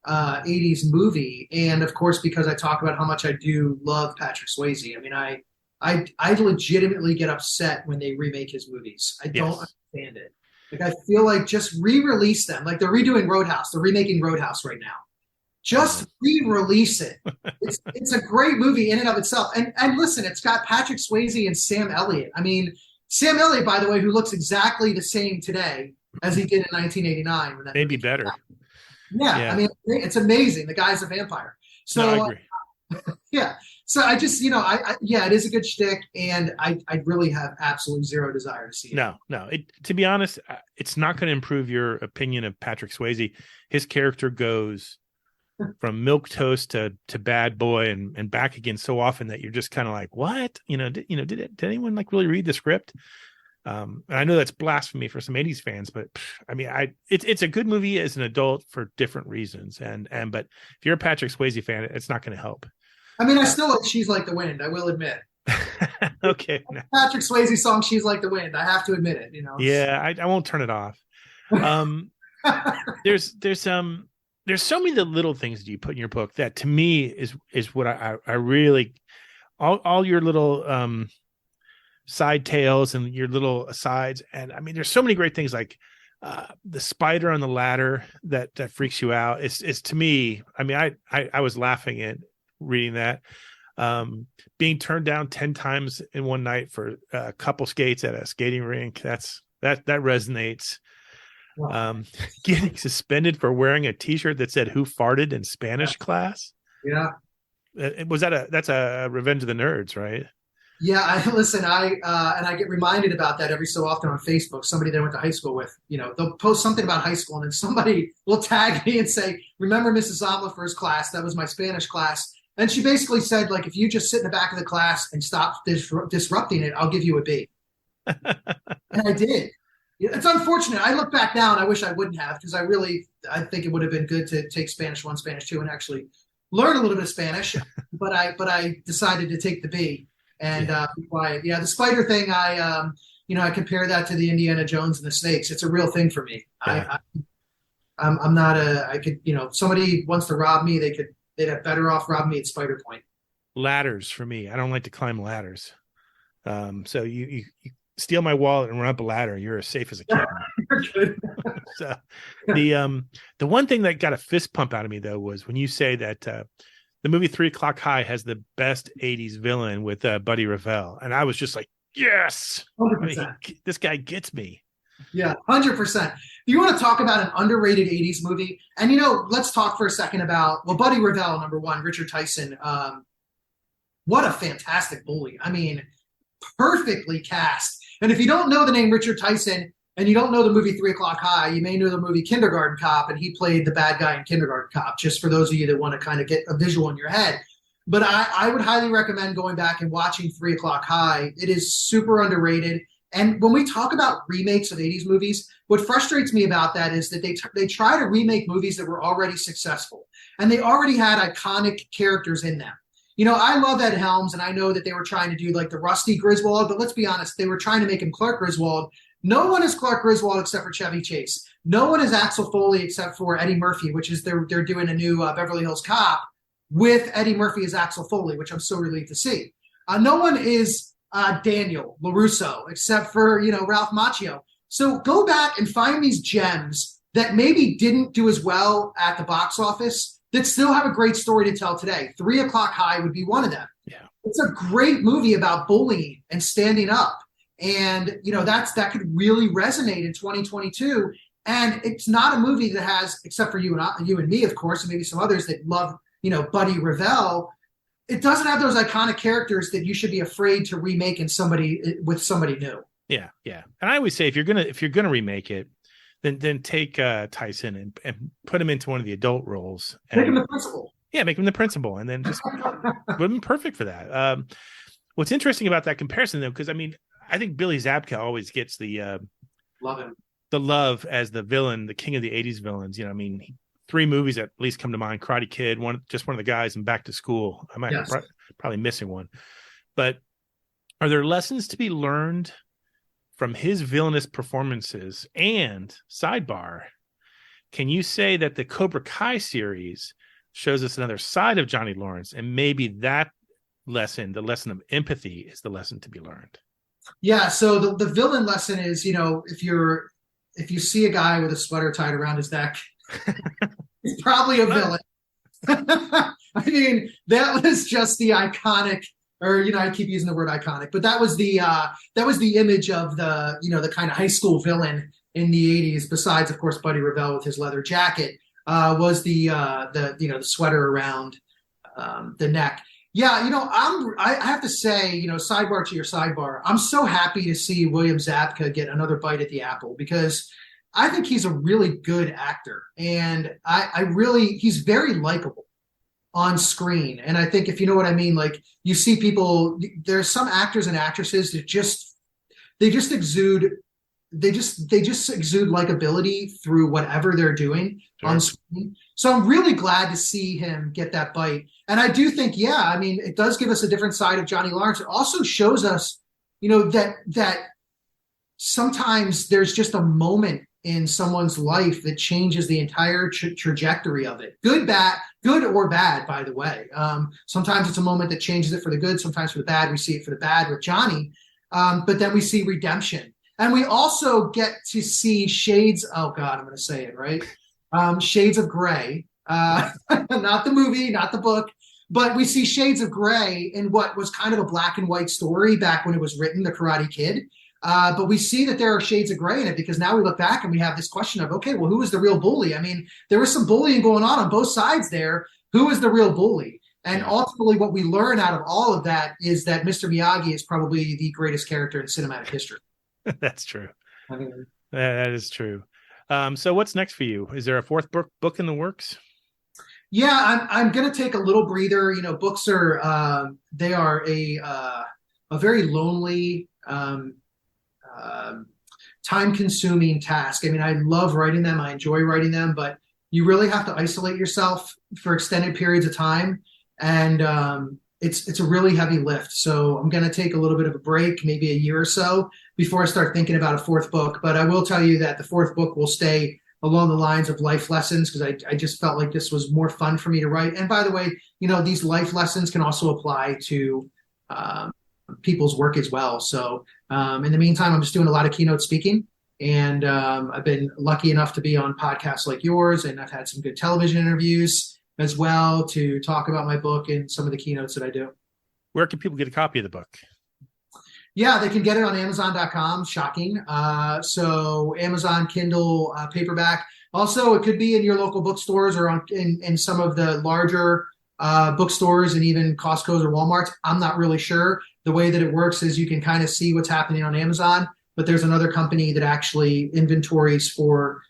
80s movie, and of course because I talk about how much I do love Patrick Swayze. I mean, I legitimately get upset when they remake his movies. I don't understand it. Like, I feel like just re-release them. Like, they're redoing Roadhouse. They're remaking Roadhouse right now. Just re-release it. It's a great movie in and of itself. And listen, it's got Patrick Swayze and Sam Elliott. I mean, Sam Elliott, by the way, who looks exactly the same today as he did in 1989. Maybe better. Yeah, I mean, it's amazing. The guy's a vampire. So no, I agree. Yeah. So I just, it is a good shtick, and I really have absolutely zero desire to see it. No. To be honest, it's not going to improve your opinion of Patrick Swayze. His character goes from milquetoast to bad boy and back again so often that you're just kind of like, what? Did anyone like really read the script? And I know that's blasphemy for some 80s fans, but I mean, it's a good movie as an adult for different reasons. But if you're a Patrick Swayze fan, it's not going to help. I mean, I still like She's Like the Wind, I will admit. Okay. Patrick Swayze song, She's Like the Wind. I have to admit it, Yeah, I won't turn it off. There's so many little things that you put in your book that to me is what I really, all your little side tales and your little asides. And I mean, there's so many great things like the spider on the ladder that freaks you out. It's to me, I mean, I was laughing at reading that. Being turned down 10 times in one night for a couple skates at a skating rink. that resonates. Wow. Getting suspended for wearing a t-shirt that said "Who farted" in Spanish class. Yeah. That's a Revenge of the Nerds, right? Yeah, I get reminded about that every so often on Facebook. Somebody that I went to high school with, they'll post something about high school, and then somebody will tag me and say, "Remember Mrs. Zomlifer's class? That was my Spanish class." And she basically said, like, if you just sit in the back of the class and stop disrupting it, I'll give you a B. And I did. It's unfortunate. I look back now and I wish I wouldn't have, because I think it would have been good to take Spanish 1, Spanish 2, and actually learn a little bit of Spanish. But I decided to take the B and be quiet. Yeah, the spider thing, I compare that to the Indiana Jones and the snakes. It's a real thing for me. Yeah. I'm not somebody wants to rob me, they'd have better off robbing me at Spider Point. Ladders for me. I don't like to climb ladders. So you steal my wallet and run up a ladder, you're as safe as a kitten. You're good. So the one thing that got a fist pump out of me though was when you say that the movie 3 O'Clock High has the best 80s villain with Buddy Revell, and I was just like, yes, 100%. This guy gets me. Yeah, 100%. You want to talk about an underrated 80s movie? And, let's talk for a second about, Buddy Revell, number one, Richard Tyson. What a fantastic bully. I mean, perfectly cast. And if you don't know the name Richard Tyson and you don't know the movie 3 O'Clock High, you may know the movie Kindergarten Cop, and he played the bad guy in Kindergarten Cop, just for those of you that want to kind of get a visual in your head. But I would highly recommend going back and watching 3 O'Clock High. It is super underrated. And when we talk about remakes of 80s movies, what frustrates me about that is that they try to remake movies that were already successful, and they already had iconic characters in them. I love Ed Helms, and I know that they were trying to do like the Rusty Griswold, but let's be honest, they were trying to make him Clark Griswold. No one is Clark Griswold except for Chevy Chase. No one is Axel Foley except for Eddie Murphy, which is they're doing a new Beverly Hills Cop with Eddie Murphy as Axel Foley, which I'm so relieved to see. No one is Daniel LaRusso except for, Ralph Macchio. So go back and find these gems that maybe didn't do as well at the box office that still have a great story to tell today. 3 O'Clock High would be one of them. Yeah. It's a great movie about bullying and standing up. And, that could really resonate in 2022. And it's not a movie that has, except for you and me, of course, and maybe some others that love, Buddy Revell. It doesn't have those iconic characters that you should be afraid to remake with somebody new. Yeah, yeah. And I always say if you're gonna remake it, then take Tyson and put him into one of the adult roles. Make him the principal. Yeah, make him the principal, and then just put him perfect for that. What's interesting about that comparison, though, because I think Billy Zabka always gets the love him. The love as the villain, the king of the '80s villains. 3 movies that at least come to mind: Karate Kid, one of the guys, and Back to School. I might probably missing one, but are there lessons to be learned from his villainous performances? And sidebar, can you say that the Cobra Kai series shows us another side of Johnny Lawrence, and maybe that lesson, the lesson of empathy, is the lesson to be learned? Yeah. So the villain lesson is, if you see a guy with a sweater tied around his neck, he's probably a villain. That was just the iconic, or I keep using the word iconic, but that was the image of the the kind of high school villain in the 80s. Besides, of course, Buddy Revell with his leather jacket, was the sweater around the neck. Yeah, I have to say, sidebar to your sidebar, I'm so happy to see William Zabka get another bite at the apple, because I think he's a really good actor, and he's very likable on screen. And I think, if you know what I mean, like, you see people, there's some actors and actresses that just exude likability through whatever they're doing on screen. So I'm really glad to see him get that bite. And I do think, it does give us a different side of Johnny Lawrence. It also shows us, that sometimes there's just a moment in someone's life that changes the entire trajectory of it. Good or bad, by the way. Sometimes it's a moment that changes it for the good, sometimes for the bad. We see it for the bad with Johnny, but then we see redemption. And we also get to see shades, oh God, I'm going to say it, right? Shades of Grey, not the movie, not the book, but we see shades of Grey in what was kind of a black and white story back when it was written, The Karate Kid. But we see that there are shades of gray in it, because now we look back and we have this question of, okay, well, who was the real bully? There was some bullying going on both sides there. Who is the real bully? And ultimately what we learn out of all of that is that Mr. Miyagi is probably the greatest character in cinematic history. That's true. That is true. So what's next for you? Is there a 4th book in the works? Yeah, I'm going to take a little breather. Books are, they are a very lonely, time-consuming task. I love writing them. I enjoy writing them, but you really have to isolate yourself for extended periods of time, and it's a really heavy lift. So I'm going to take a little bit of a break, maybe a year or so, before I start thinking about a 4th book. But I will tell you that the 4th book will stay along the lines of life lessons, because I just felt like this was more fun for me to write. And by the way, these life lessons can also apply to people's work as well. So in the meantime, I'm just doing a lot of keynote speaking, and I've been lucky enough to be on podcasts like yours, and I've had some good television interviews as well to talk about my book and some of the keynotes that I do. Where can people get a copy of the book? Yeah, they can get it on Amazon.com. Shocking. So Amazon, Kindle, paperback. Also, it could be in your local bookstores or in some of the larger bookstores and even Costco's or Walmart's. I'm not really sure. The way that it works is you can kind of see what's happening on Amazon, but there's another company that actually inventories for,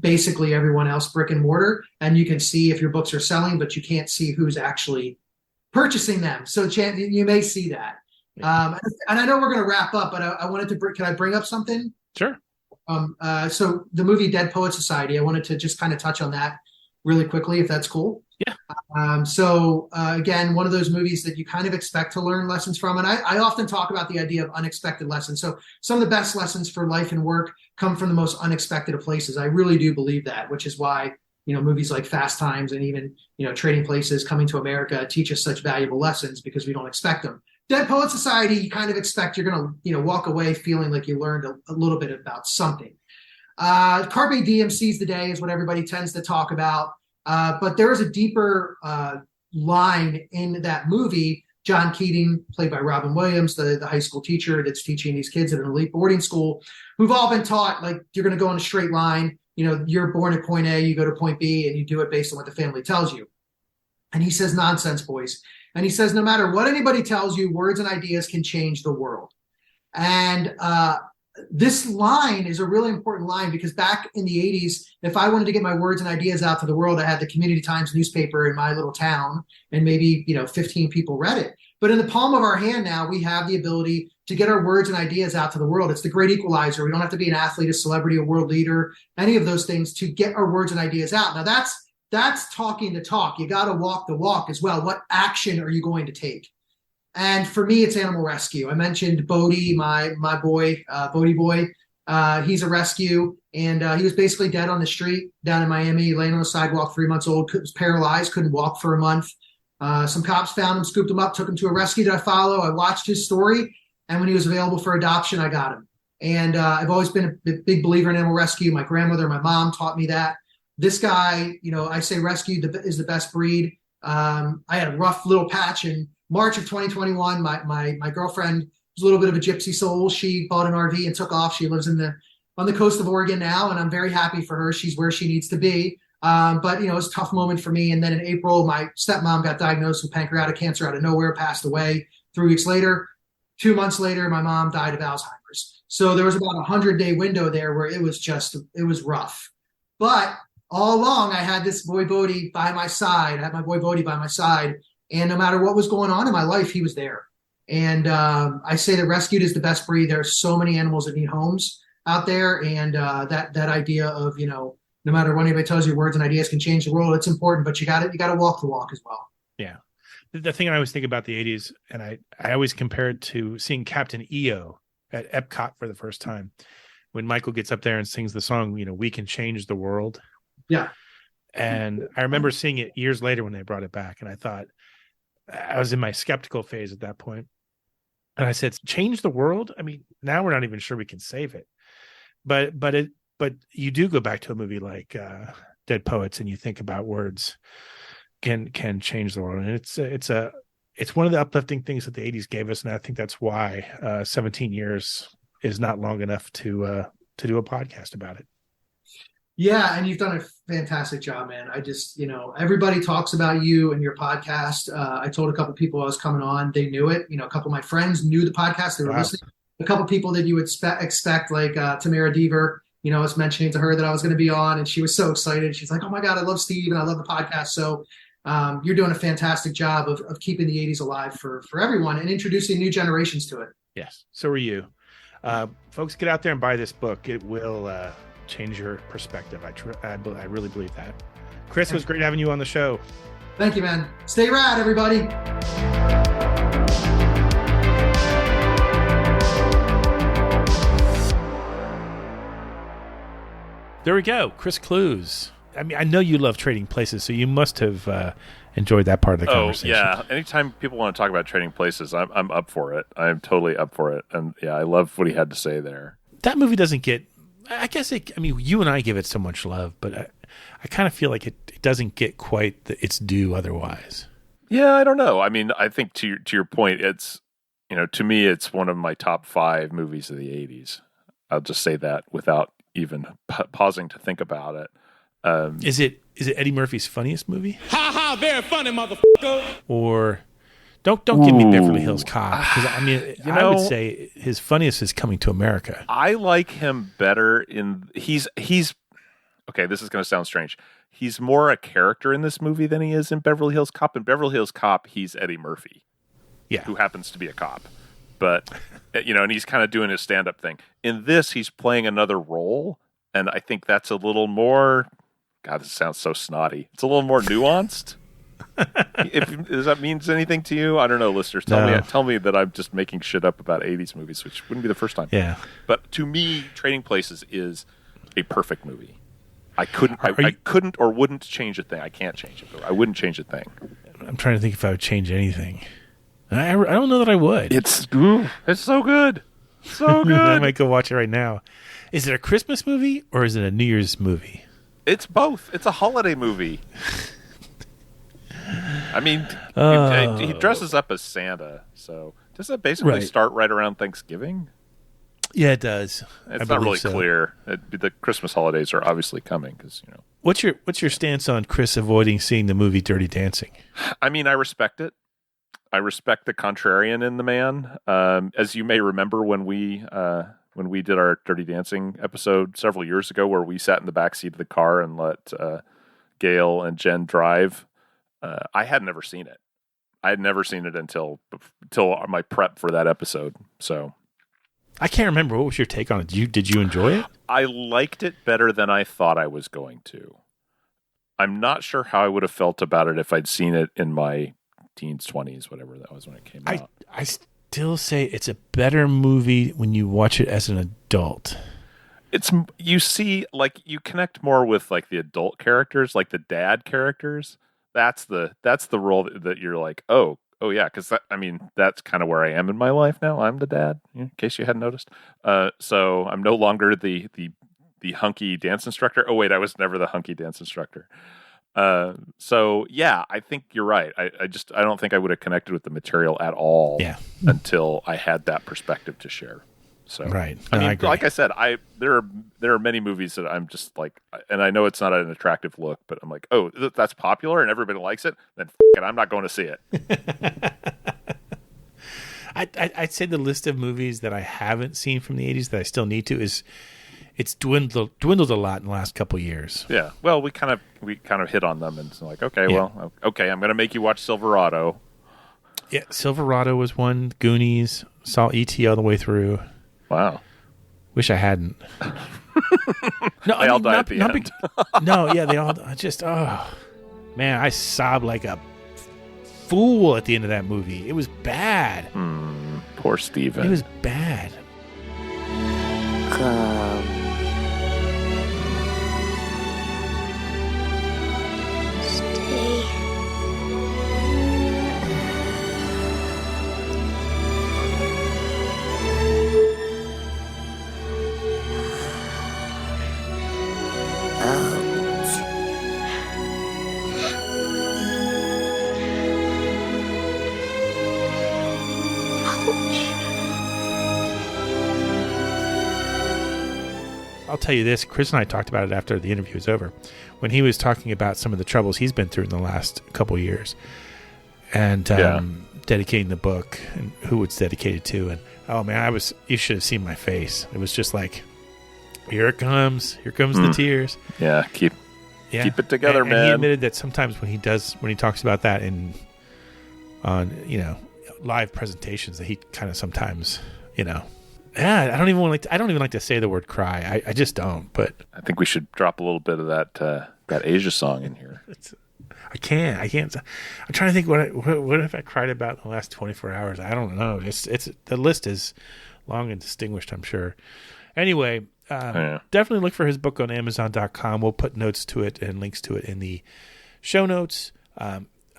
basically everyone else, brick and mortar, and you can see if your books are selling, but you can't see who's actually purchasing them. So you may see that. And I know we're going to wrap up, but I wanted to can I bring up something? Sure. So the movie Dead Poet Society, I wanted to just kind of touch on that. really quickly, if that's cool. Yeah. Again, one of those movies that you kind of expect to learn lessons from. And I often talk about the idea of unexpected lessons. So some of the best lessons for life and work come from the most unexpected of places. I really do believe that, which is why, movies like Fast Times and even, Trading Places, Coming to America teach us such valuable lessons because we don't expect them. Dead Poet Society, you kind of expect you're going to, walk away feeling like you learned a little bit about something. Carpe Diem, seize the day is what everybody tends to talk about. But there is a deeper line in that movie. John Keating, played by Robin Williams, the high school teacher that's teaching these kids at an elite boarding school, who've all been taught, like, you're going to go in a straight line. You're born at point A, you go to point B, and you do it based on what the family tells you. And he says, nonsense, boys. And he says, no matter what anybody tells you, words and ideas can change the world. And this line is a really important line because back in the 80s, if I wanted to get my words and ideas out to the world, I had the Community Times newspaper in my little town, and maybe 15 people read it. But in the palm of our hand now, we have the ability to get our words and ideas out to the world. It's the great equalizer. We don't have to be an athlete, a celebrity, a world leader, any of those things to get our words and ideas out. Now that's talking the talk. You got to walk the walk as well. What action are you going to take? And for me, it's animal rescue. I mentioned Bodie, my boy, Bodie boy. He's a rescue, and he was basically dead on the street down in Miami, laying on the sidewalk, 3 months old, was paralyzed, couldn't walk for a month. Some cops found him, scooped him up, took him to a rescue that I follow. I watched his story, and when he was available for adoption, I got him. And I've always been a big believer in animal rescue. My grandmother, my mom taught me that. This guy, I say rescue is the best breed. I had a rough little patch in March of 2021. My girlfriend was a little bit of a gypsy soul. She bought an RV and took off. She lives on the coast of Oregon now, and I'm very happy for her. She's where she needs to be. But it was a tough moment for me. And then in April, my stepmom got diagnosed with pancreatic cancer out of nowhere, passed away 3 weeks later. 2 months later, my mom died of Alzheimer's. So there was about a 100-day window there where it was rough. But all along, I had this boy Bodie by my side. I had my boy Bodie by my side. And no matter what was going on in my life, he was there. And I say that rescued is the best breed. There are so many animals that need homes out there. And that idea of, no matter what anybody tells you, words and ideas can change the world. It's important, but you got to walk the walk as well. Yeah. The thing I always think about the 80s, and I always compare it to seeing Captain EO at Epcot for the first time, when Michael gets up there and sings the song, we can change the world. Yeah. And I remember seeing it years later when they brought it back, and I thought, I was in my skeptical phase at that point. And I said, change the world? I mean, now we're not even sure we can save it. But you do go back to a movie like Dead Poets, and you think about words can change the world. And it's one of the uplifting things that the 80s gave us. And I think that's why 17 years is not long enough to do a podcast about it. Yeah, and you've done a fantastic job, man. I just, everybody talks about you and your podcast. I told a couple people I was coming on. They knew it. A couple of my friends knew the podcast. They were listening. A couple people that you would expect, like Tamara Deaver, I was mentioning to her that I was going to be on, and she was so excited. She's like, oh, my God, I love Steve, and I love the podcast. So you're doing a fantastic job of keeping the 80s alive for everyone and introducing new generations to it. Yes, so are you. Folks, get out there and buy this book. It will change your perspective. I really believe that. Chris, it was great having you on the show. Thank you, man. Stay rad, everybody. There we go. Chris Clews. I mean, I know you love Trading Places, so you must have enjoyed that part of the conversation. Oh, yeah. Anytime people want to talk about Trading Places, I'm up for it. I'm totally up for it. And yeah, I love what he had to say there. That movie doesn't get, you and I give it so much love, but I kind of feel like it doesn't get quite its due otherwise. Yeah, I don't know. I mean, I think to your point, it's, to me, it's one of my top 5 movies of the 80s. I'll just say that without even pausing to think about it. Is it Eddie Murphy's funniest movie? Ha ha! Very funny, motherfucker. Or don't give me Beverly Hills Cop, because I would say his funniest is Coming to America. I like him better in he's okay. This is going to sound strange. He's more a character in this movie than he is in Beverly Hills Cop. In Beverly Hills Cop, he's Eddie Murphy, who happens to be a cop, but and he's kind of doing his stand-up thing. In this, he's playing another role, and I think that's a little more God, this sounds so snotty. It's a little more nuanced. Does that mean anything to you? I don't know, listeners. Tell me that I'm just making shit up about 80s movies, which wouldn't be the first time. Yeah. But to me, Trading Places is a perfect movie. I couldn't or wouldn't change a thing. I can't change it. I wouldn't change a thing. I'm trying to think if I would change anything. I don't know that I would. It's so good. So good. I might go watch it right now. Is it a Christmas movie or is it a New Year's movie? It's both. It's a holiday movie. I mean, he dresses up as Santa, so does that basically start right around Thanksgiving? Yeah, it does. It's not really clear. The Christmas holidays are obviously coming because What's your stance on Chris avoiding seeing the movie Dirty Dancing? I mean, I respect it. I respect the contrarian in the man. As you may remember, when we did our Dirty Dancing episode several years ago, where we sat in the back seat of the car and let Gail and Jen drive. I had never seen it. I had never seen it until my prep for that episode. So I can't remember. What was your take on it? Did you enjoy it? I liked it better than I thought I was going to. I'm not sure how I would have felt about it if I'd seen it in my teens, 20s, whatever that was when it came out. I still say it's a better movie when you watch it as an adult. You see, like, you connect more with like the adult characters, like the dad characters. That's the role that you're like, oh yeah, because that's kind of where I am in my life now. I'm the dad, in case you hadn't noticed. So I'm no longer the hunky dance instructor. Oh wait, I was never the hunky dance instructor. So yeah, I think you're right. I don't think I would have connected with the material at all until I had that perspective to share. So right. No, I agree. Like I said, there are many movies that I'm just like, and I know it's not an attractive look, but I'm like, oh, that's popular and everybody likes it. Then it, I'm not going to see it. I'd say the list of movies that I haven't seen from the 80s that I still need to it's dwindled a lot in the last couple of years. Yeah. Well, we kind of hit on them and it's like, okay, I'm going to make you watch Silverado. Yeah, Silverado was one. Goonies, saw E.T. all the way through. Wow. Wish I hadn't. No, they all die at the end. No, yeah, they all just, oh, man, I sobbed like a fool at the end of that movie. It was bad. Poor Steven. It was bad. Stay. I'll tell you this, Chris and I talked about it after the interview was over, when he was talking about some of the troubles he's been through in the last couple of years, and dedicating the book and who it's dedicated to, and oh man, you should have seen my face. It was just like, here it comes the tears. Yeah, keep it together, man. And he admitted that sometimes when he talks about that on live presentations, that he kind of sometimes I don't even like to say the word cry. I just don't. But I think we should drop a little bit of that Asia song in here. I can't. I'm trying to think what have I cried about in the last 24 hours. I don't know. It's the list is long and distinguished, I'm sure. Anyway, definitely look for his book on Amazon.com. We'll put notes to it and links to it in the show notes.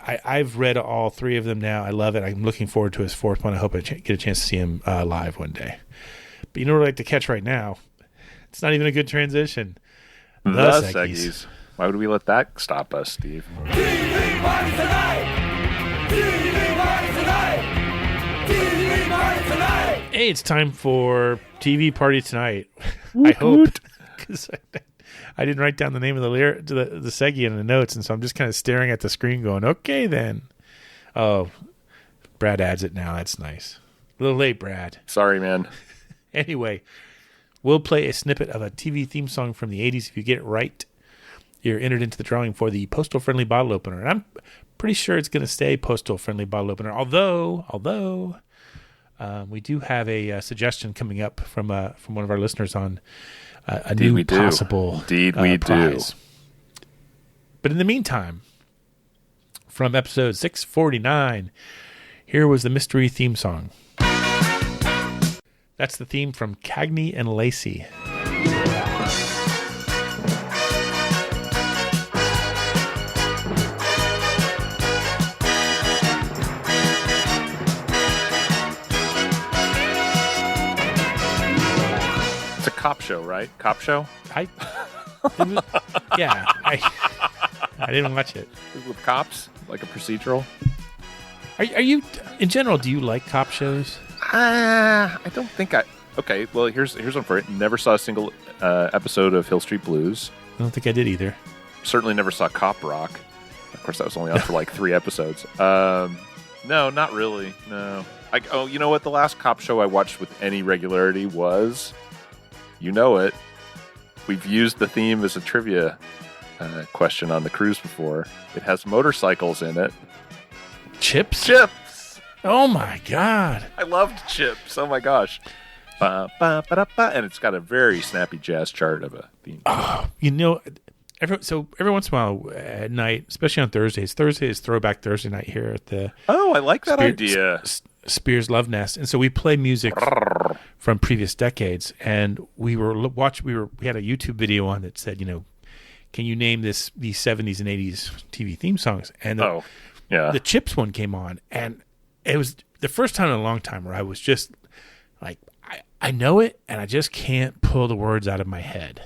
I've read all three of them now. I love it. I'm looking forward to his fourth one. I hope I get a chance to see him live one day. But you know what I'd like to catch right now? It's not even a good transition. The Seggies. Why would we let that stop us, Steve? TV party tonight! TV party tonight! TV party tonight! Hey, it's time for TV Party Tonight. I hope. Because I didn't write down the name of the Seggy in the notes, and so I'm just kind of staring at the screen going, okay, then. Oh, Brad adds it now. That's nice. A little late, Brad. Sorry, man. Anyway, we'll play a snippet of a TV theme song from the 80s. If you get it right, you're entered into the drawing for the postal-friendly bottle opener. And I'm pretty sure it's going to stay postal-friendly bottle opener, although we do have a suggestion coming up from one of our listeners on a new possible Indeed we prize. But in the meantime, from episode 649, here was the mystery theme song. That's the theme from Cagney and Lacey. It's a cop show, right? Cop show? I didn't watch it. With cops? Like a procedural? Are you, in general, do you like cop shows? I don't think I... Okay, well, here's one for it. Never saw a single episode of Hill Street Blues. I don't think I did either. Certainly never saw Cop Rock. Of course, that was only on for like 3 episodes. No, not really. No. You know what? The last cop show I watched with any regularity was... You know it. We've used the theme as a trivia question on the cruise before. It has motorcycles in it. Chips? Chips! Oh my God. I loved Chips. Oh my gosh. Ba, ba, ba, da, ba. And it's got a very snappy jazz chart of a theme. Oh, every once in a while at night, especially on Thursdays, Thursday is Throwback Thursday night here at the... Oh, I like that idea. Spears Love Nest. And so we play music from previous decades. And we had a YouTube video on that said, can you name these 70s and 80s TV theme songs? And the Chips one came on, and it was the first time in a long time where I was just like, I know it, and I just can't pull the words out of my head.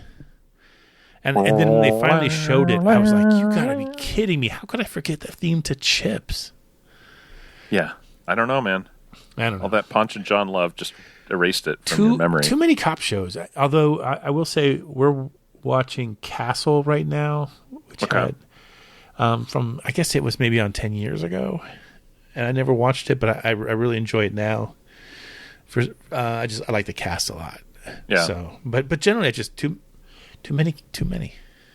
And then when they finally showed it, I was like, you gotta be kidding me. How could I forget the theme to Chips? Yeah. I don't know, man. I don't know. All that Ponch and John love just erased it from your memory. Too many cop shows. Although I will say we're watching Castle right now, which had from, I guess it was maybe on 10 years ago, and I never watched it, but I really enjoy it now. I like the cast a lot. Yeah. So, but generally, it's just too many.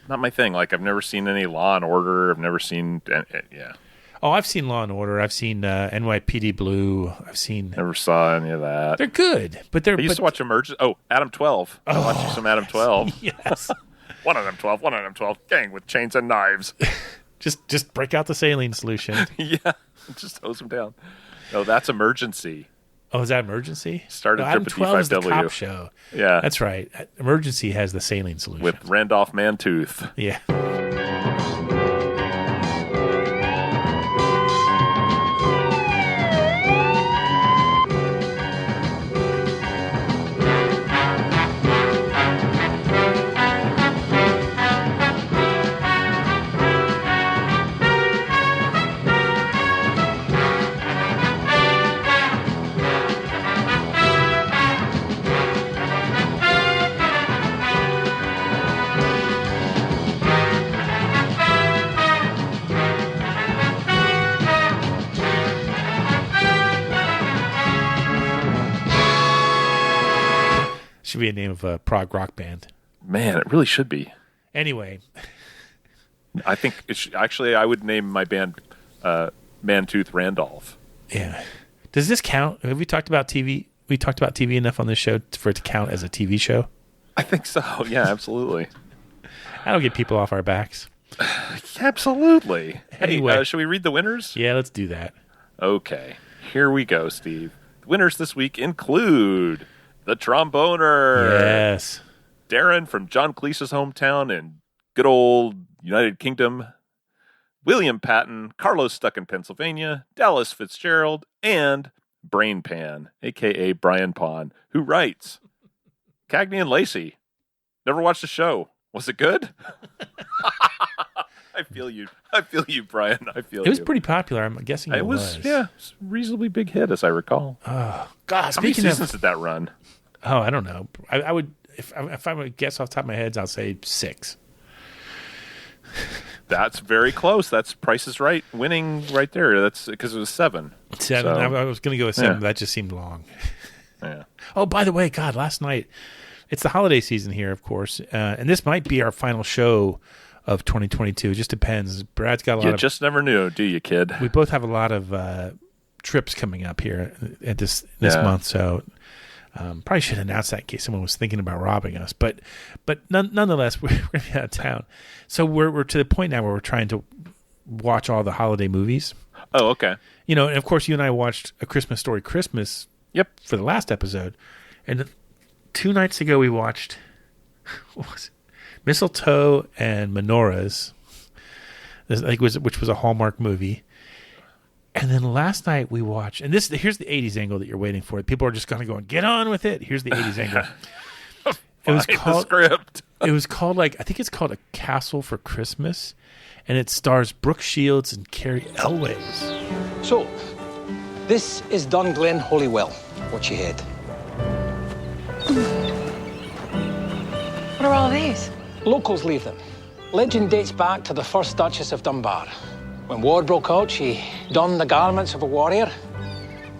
Not my thing. Like, I've never seen any Law and Order. I've never seen Oh, I've seen Law and Order. I've seen NYPD Blue. Never saw any of that. They're good, but I used to watch Emergency. Oh, Adam 12. I watched some Adam 12. Yes. One of them 12. Gang with chains and knives. just break out the saline solution. Yeah. Just hose them down. No, that's Emergency. Oh, is that Emergency? Started Adam trip 12 at is the D5W. cop show. Yeah. That's right. Emergency has the saline solution. With Randolph Mantooth. Yeah. Should be a name of a prog rock band. Man, it really should be. Anyway, I think actually I would name my band Mantooth Randolph. Yeah. Does this count? Have we talked about TV? We talked about TV enough on this show for it to count as a TV show? I think so. Yeah, absolutely. That'll get people off our backs. Absolutely. Anyway. Hey, should we read the winners? Yeah, let's do that. Okay. Here we go, Steve. The winners this week include the tromboner. Yes. Darren from John Cleese's hometown in good old United Kingdom. William Patton, Carlos stuck in Pennsylvania, Dallas Fitzgerald, and Brain Pan, a.k.a. Brian Pond, who writes, Cagney and Lacey, never watched the show. Was it good? I feel you, Brian. I feel you. It was pretty popular. I'm guessing it was. Yeah, it's a reasonably big hit, as I recall. Oh, God. How many seasons did that run? Oh, I don't know. I would, if I would guess off the top of my head, I'll say 6. That's very close. That's Price is Right winning right there. That's because it was 7. 7. So, I was going to go with 7. Yeah. That just seemed long. Yeah. Oh, by the way, God, last night, it's the holiday season here, of course, and this might be our final show of 2022. It just depends. Brad's got a lot of... You just never knew, do you, kid? We both have a lot of trips coming up here at this month, so Probably should announce that in case someone was thinking about robbing us. But nonetheless, we're going to be out of town. So we're to the point now where we're trying to watch all the holiday movies. Oh, okay. And of course, you and I watched A Christmas Story Christmas. Yep. For the last episode. And 2 nights ago, we watched what was it? Mistletoe and Menorahs, which was a Hallmark movie. And then last night we watched, and here's the 80s angle that you're waiting for. People are just kind of going, get on with it. Here's the 80s angle. It was called script. It was called I think it's called A Castle for Christmas, and it stars Brooke Shields and Carrie Elways. So, this is Dunglen Holywell. What you heard? What are all these? Locals leave them. Legend dates back to the first Duchess of Dunbar. When war broke out, she donned the garments of a warrior,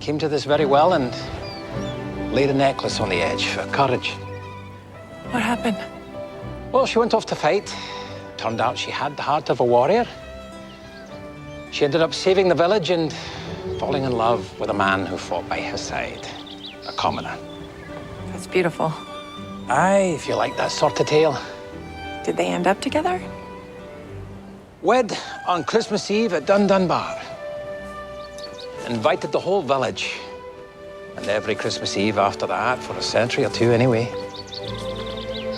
came to this very well, and laid a necklace on the edge for courage. What happened? Well, she went off to fight. Turned out she had the heart of a warrior. She ended up saving the village and falling in love with a man who fought by her side, a commoner. That's beautiful. Aye, if you like that sort of tale. Did they end up together? Wed on Christmas Eve at Dunbar. Invited the whole village. And every Christmas Eve after that, for a century or two anyway.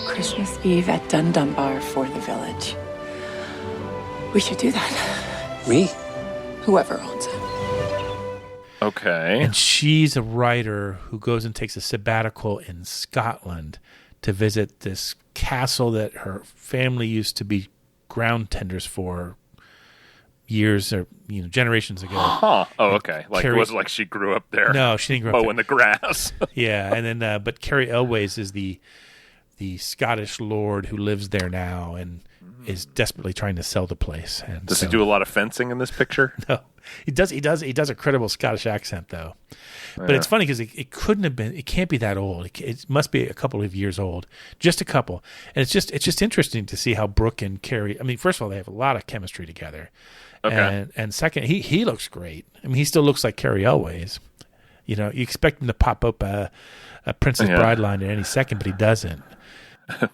Christmas Eve at Dunbar for the village. We should do that. We? Whoever owns it. Okay. And she's a writer who goes and takes a sabbatical in Scotland to visit this castle that her family used to be ground tenders for years or generations ago. Huh. Oh, okay. Like it wasn't like she grew up there. No, she didn't grow up mowing the grass. Yeah, and then but Carrie Elways is the Scottish lord who lives there now and is desperately trying to sell the place. And does he do a lot of fencing in this picture? No, he does a credible Scottish accent though. But it's funny because it couldn't have been. It can't be that old. It must be a couple of years old, just a couple. And it's just interesting to see how Brooke and Carrie. I mean, first of all, they have a lot of chemistry together. Okay. And second, he looks great. I mean, he still looks like Carrie Elways. You expect him to pop up a Princess Bride line at any second, but he doesn't.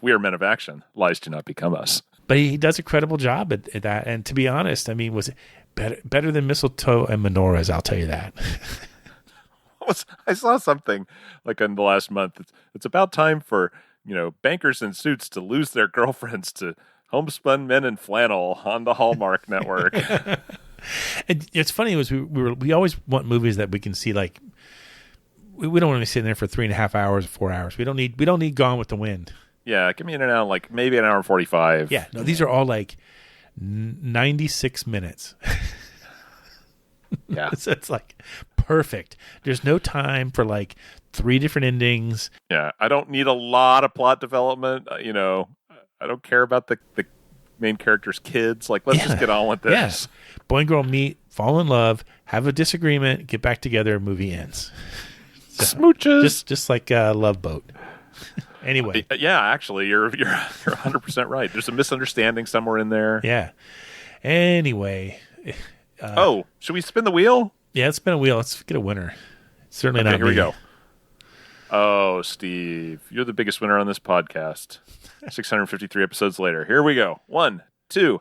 We are men of action. Lies do not become us. But he does a credible job at that. And to be honest, I mean, was it better than Mistletoe and Menorahs? I'll tell you that. I saw something like in the last month. It's about time for bankers in suits to lose their girlfriends to homespun men in flannel on the Hallmark Network. And it's funny was we always want movies that we can see like we don't want to be sitting there for 3.5 hours or 4 hours. We don't need Gone with the Wind. Yeah, give me an hour, like maybe an hour and 45. Yeah, no, these are all like 96 minutes. Yeah, it's like perfect. There's no time for like 3 different endings. Yeah, I don't need a lot of plot development. I don't care about the main character's kids. Like, let's just get on with this. Yes. Boy and girl meet, fall in love, have a disagreement, get back together, movie ends. So, smooches. Just like Love Boat. Anyway. Yeah, actually, you're 100% right. There's a misunderstanding somewhere in there. Yeah. Anyway. Should we spin the wheel? Yeah, let's spin a wheel. Let's get a winner. Certainly not here me. We go. Oh, Steve, you're the biggest winner on this podcast. 653 episodes later. Here we go. 1, 2.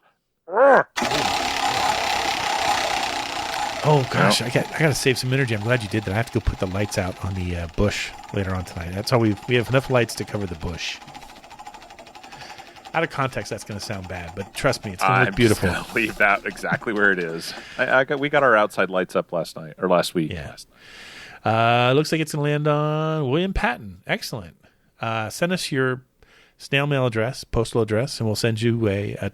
Oh gosh, I got to save some energy. I'm glad you did that. I have to go put the lights out on the bush later on tonight. That's how we have enough lights to cover the bush. Out of context, that's going to sound bad, but trust me, it's going to look beautiful. I'm just going to leave that exactly where it is. We got our outside lights up last week. Yeah. Looks like it's going to land on William Patton. Excellent. Send us your snail mail address, postal address, and we'll send you a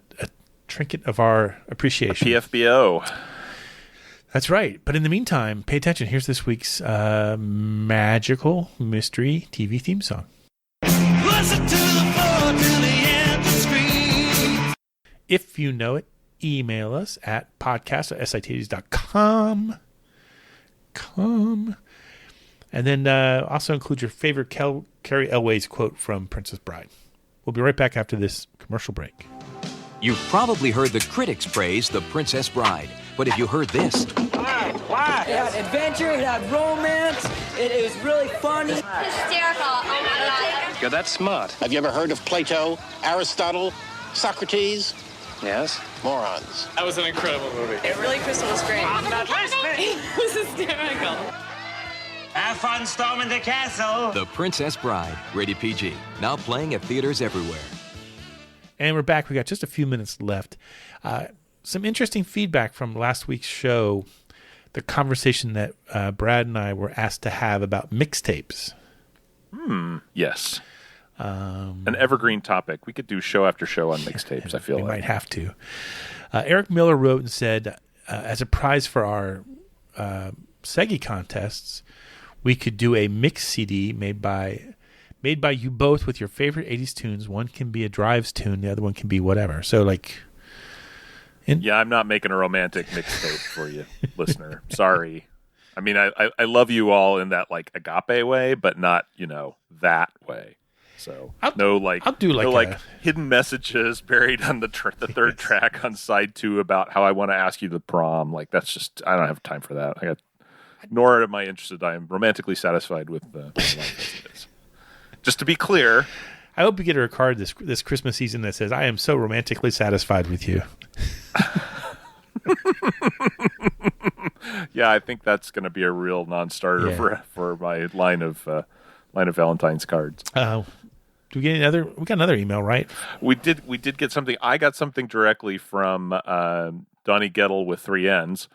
trinket of our appreciation. A PFBO. That's right. But in the meantime, pay attention. Here's this week's magical mystery TV theme song. Listen to the floor till the end of scream. If you know it, email us at podcast@sitades.com. And then also include your favorite Carrie Elways quote from Princess Bride. We'll be right back after this commercial break. You've probably heard the critics praise The Princess Bride, but have you heard this? Why? It had adventure, it had romance, it was really funny. Hysterical. Oh my God. You're that smart. Have you ever heard of Plato, Aristotle, Socrates? Yes? Morons. That was an incredible movie. It really, Crystal, was great. I'm not listening. It was hysterical. Have fun storming the castle. The Princess Bride, rated PG. Now playing at theaters everywhere. And we're back. We got just a few minutes left. Some interesting feedback from last week's show. The conversation that Brad and I were asked to have about mixtapes. Yes. An evergreen topic. We could do show after show on mixtapes, I feel we like. Might have to. Eric Miller wrote and said, as a prize for our Segi contests, we could do a mix CD made by you both with your favorite 80s tunes. One can be a Drives tune, the other one can be whatever. So like... Yeah, I'm not making a romantic mixtape for you, listener. Sorry. I mean, I love you all in that like agape way, but not, that way. So I'll do hidden messages buried on the third track on side 2 about how I want to ask you to prom. Like that's just, I don't have time for that. Nor am I interested. I am romantically satisfied with my life as it is. Just to be clear. I hope you get a card this Christmas season that says, I am so romantically satisfied with you. Yeah, I think that's going to be a real non-starter for my line of Valentine's cards. Do we get another? We got another email, right? We did get something. I got something directly from Donnie Gettle with 3 N's,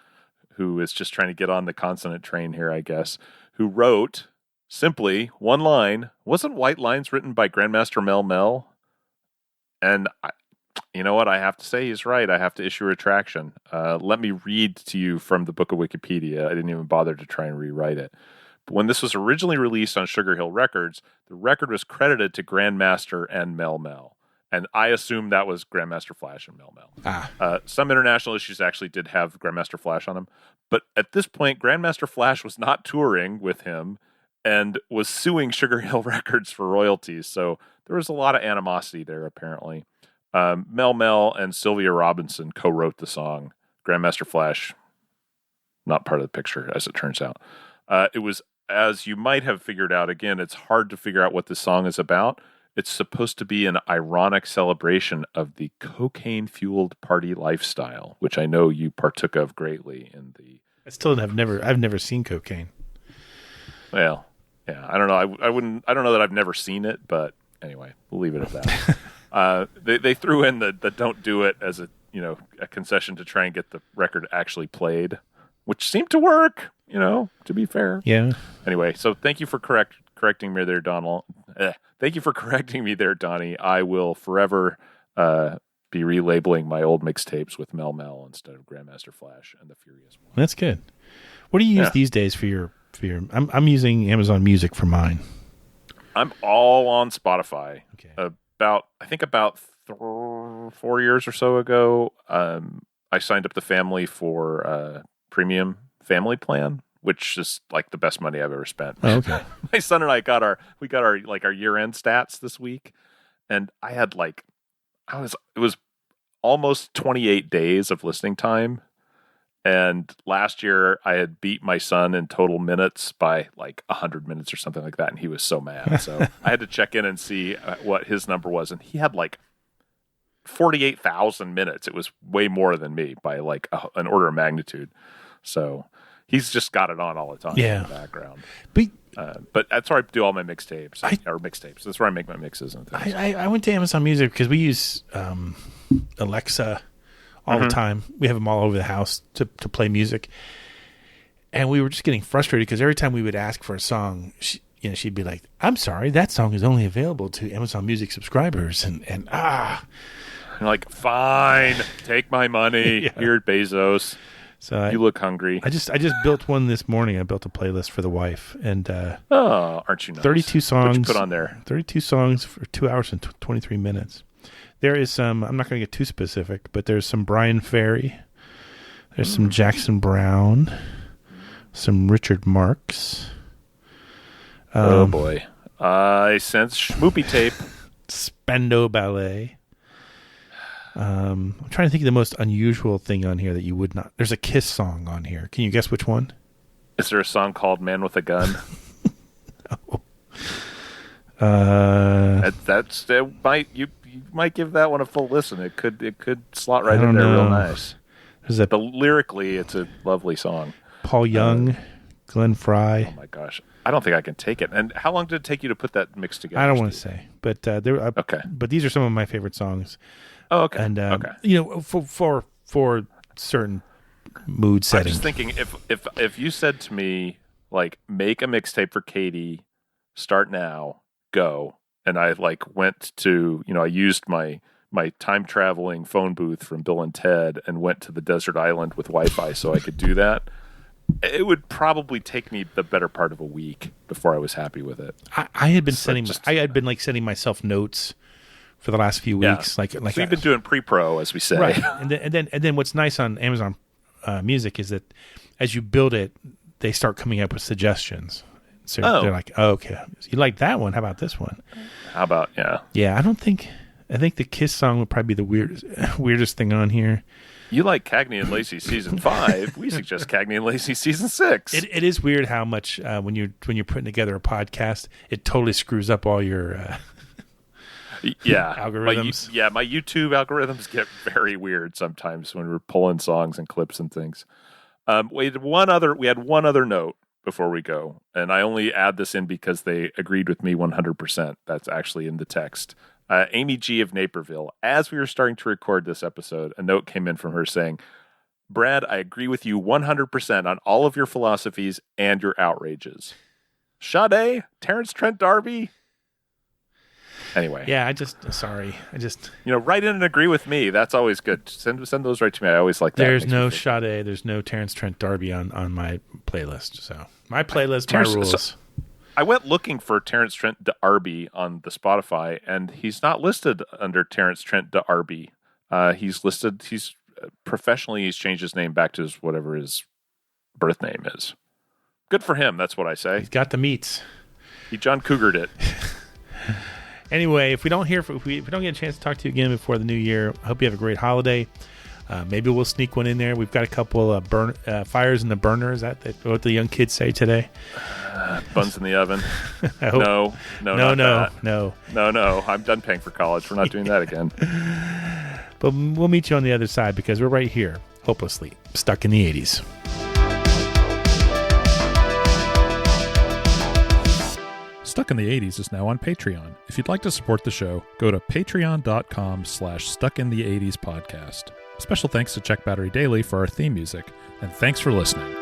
who is just trying to get on the consonant train here, I guess, who wrote simply one line, wasn't White Lines written by Grandmaster Mel Mel? And you know what? I have to say he's right. I have to issue a retraction. Let me read to you from the book of Wikipedia. I didn't even bother to try and rewrite it. But when this was originally released on Sugar Hill Records, the record was credited to Grandmaster and Mel Mel. And I assume that was Grandmaster Flash and Mel Mel. Some international issues actually did have Grandmaster Flash on them. But at this point, Grandmaster Flash was not touring with him and was suing Sugar Hill Records for royalties. So there was a lot of animosity there, apparently. Mel Mel and Sylvia Robinson co-wrote the song. Grandmaster Flash, not part of the picture, as it turns out. It was, as you might have figured out, again, it's hard to figure out what this song is about. It's supposed to be an ironic celebration of the cocaine-fueled party lifestyle, which I know you partook of greatly in the... I've never seen cocaine. Well, yeah, I don't know. I don't know that I've never seen it, but anyway, we'll leave it at that. They threw in the "Don't Do It" as a concession to try and get the record actually played, which seemed to work. To be fair. Yeah. Anyway, so thank you for correcting me there, Donald. Thank you for correcting me there, Donnie. I will forever be relabeling my old mixtapes with Mel Mel instead of Grandmaster Flash and the Furious One. That's good. What do you use these days for your? I'm using Amazon Music for mine. I'm all on Spotify. Okay. About 4 years or so ago, I signed up the family for premium family plan, which is like the best money I've ever spent. Oh, okay. My son and I got our year-end stats this week, and I had it was almost 28 days of listening time. And last year I had beat my son in total minutes by 100 minutes or something like that. And he was so mad. So I had to check in and see what his number was. And he had 48,000 minutes. It was way more than me by an order of magnitude. So he's just got it on all the time in the background. But that's where I do all my mixtapes. That's where I make my mixes and things. I went to Amazon Music because we use Alexa all the time. We have them all over the house to play music. And we were just getting frustrated because every time we would ask for a song, she'd be like, I'm sorry, that song is only available to Amazon Music subscribers. And I'm like, fine, take my money. Here at Bezos. So you look hungry. I just built one this morning. I built a playlist for the wife. And aren't you nice? 32 songs. What'd you put on there? 32 songs for 2 hours and 23 minutes. There is some, I'm not going to get too specific, but there's some Brian Ferry. There's some Jackson Brown. Some Richard Marx. Oh, boy. I sense Schmoopy Tape. Spendo Ballet. I'm trying to think of the most unusual thing on here that you would not. There's a Kiss song on here. Can you guess which one? Is there a song called "Man with a Gun"? You might give that one a full listen. It could slot right in there real nice. But lyrically, it's a lovely song. Paul Young, Glenn Fry. Oh my gosh, I don't think I can take it. And how long did it take you to put that mix together? I don't want to say, but okay. But these are some of my favorite songs. Oh, okay. And for certain mood settings. I'm just thinking, if you said to me, like, make a mixtape for Katie, start now, go, and I went to, I used my time traveling phone booth from Bill and Ted and went to the desert island with Wi-Fi so I could do that, it would probably take me the better part of a week before I was happy with it. I had been sending myself notes for the last few weeks. So you've been doing pre-pro, as we say. Right. And then what's nice on Amazon Music is that as you build it, they start coming up with suggestions. So they're like, oh, okay, you like that one? How about this one? How about, Yeah, I think the Kiss song would probably be the weirdest thing on here. You like Cagney and Lacey season 5. We suggest Cagney and Lacey season 6. It is weird how much when you're putting together a podcast, it totally screws up all your algorithms. My YouTube algorithms get very weird sometimes when we're pulling songs and clips and things. We had one other note before we go, and I only add this in because they agreed with me 100%. That's actually in the text. Amy G. of Naperville, as we were starting to record this episode, a note came in from her saying, Brad, I agree with you 100% on all of your philosophies and your outrages. Sade, Terrence Trent D'Arby. Anyway. Yeah, write in and agree with me. That's always good. Send those right to me. I always like that. There's no Sade, there's no Terrence Trent D'Arby on my playlist. So my playlist, my rules. So I went looking for Terrence Trent D'Arby on the Spotify, and he's not listed under Terrence Trent D'Arby. He's professionally, he's changed his name back to whatever his birth name is. Good for him. That's what I say. He's got the meats. He John Cougared it. Anyway, if we don't get a chance to talk to you again before the new year, I hope you have a great holiday. Maybe we'll sneak one in there. We've got a couple fires in the burner. Is that what the young kids say today? Buns in the oven. No. I'm done paying for college. We're not doing that again. But we'll meet you on the other side because we're right here, hopelessly stuck in the 80s. Stuck in the 80s is now on Patreon. If you'd like to support the show, go to patreon.com/stuckinthe80spodcast. Special thanks to Check Battery Daily for our theme music, and thanks for listening.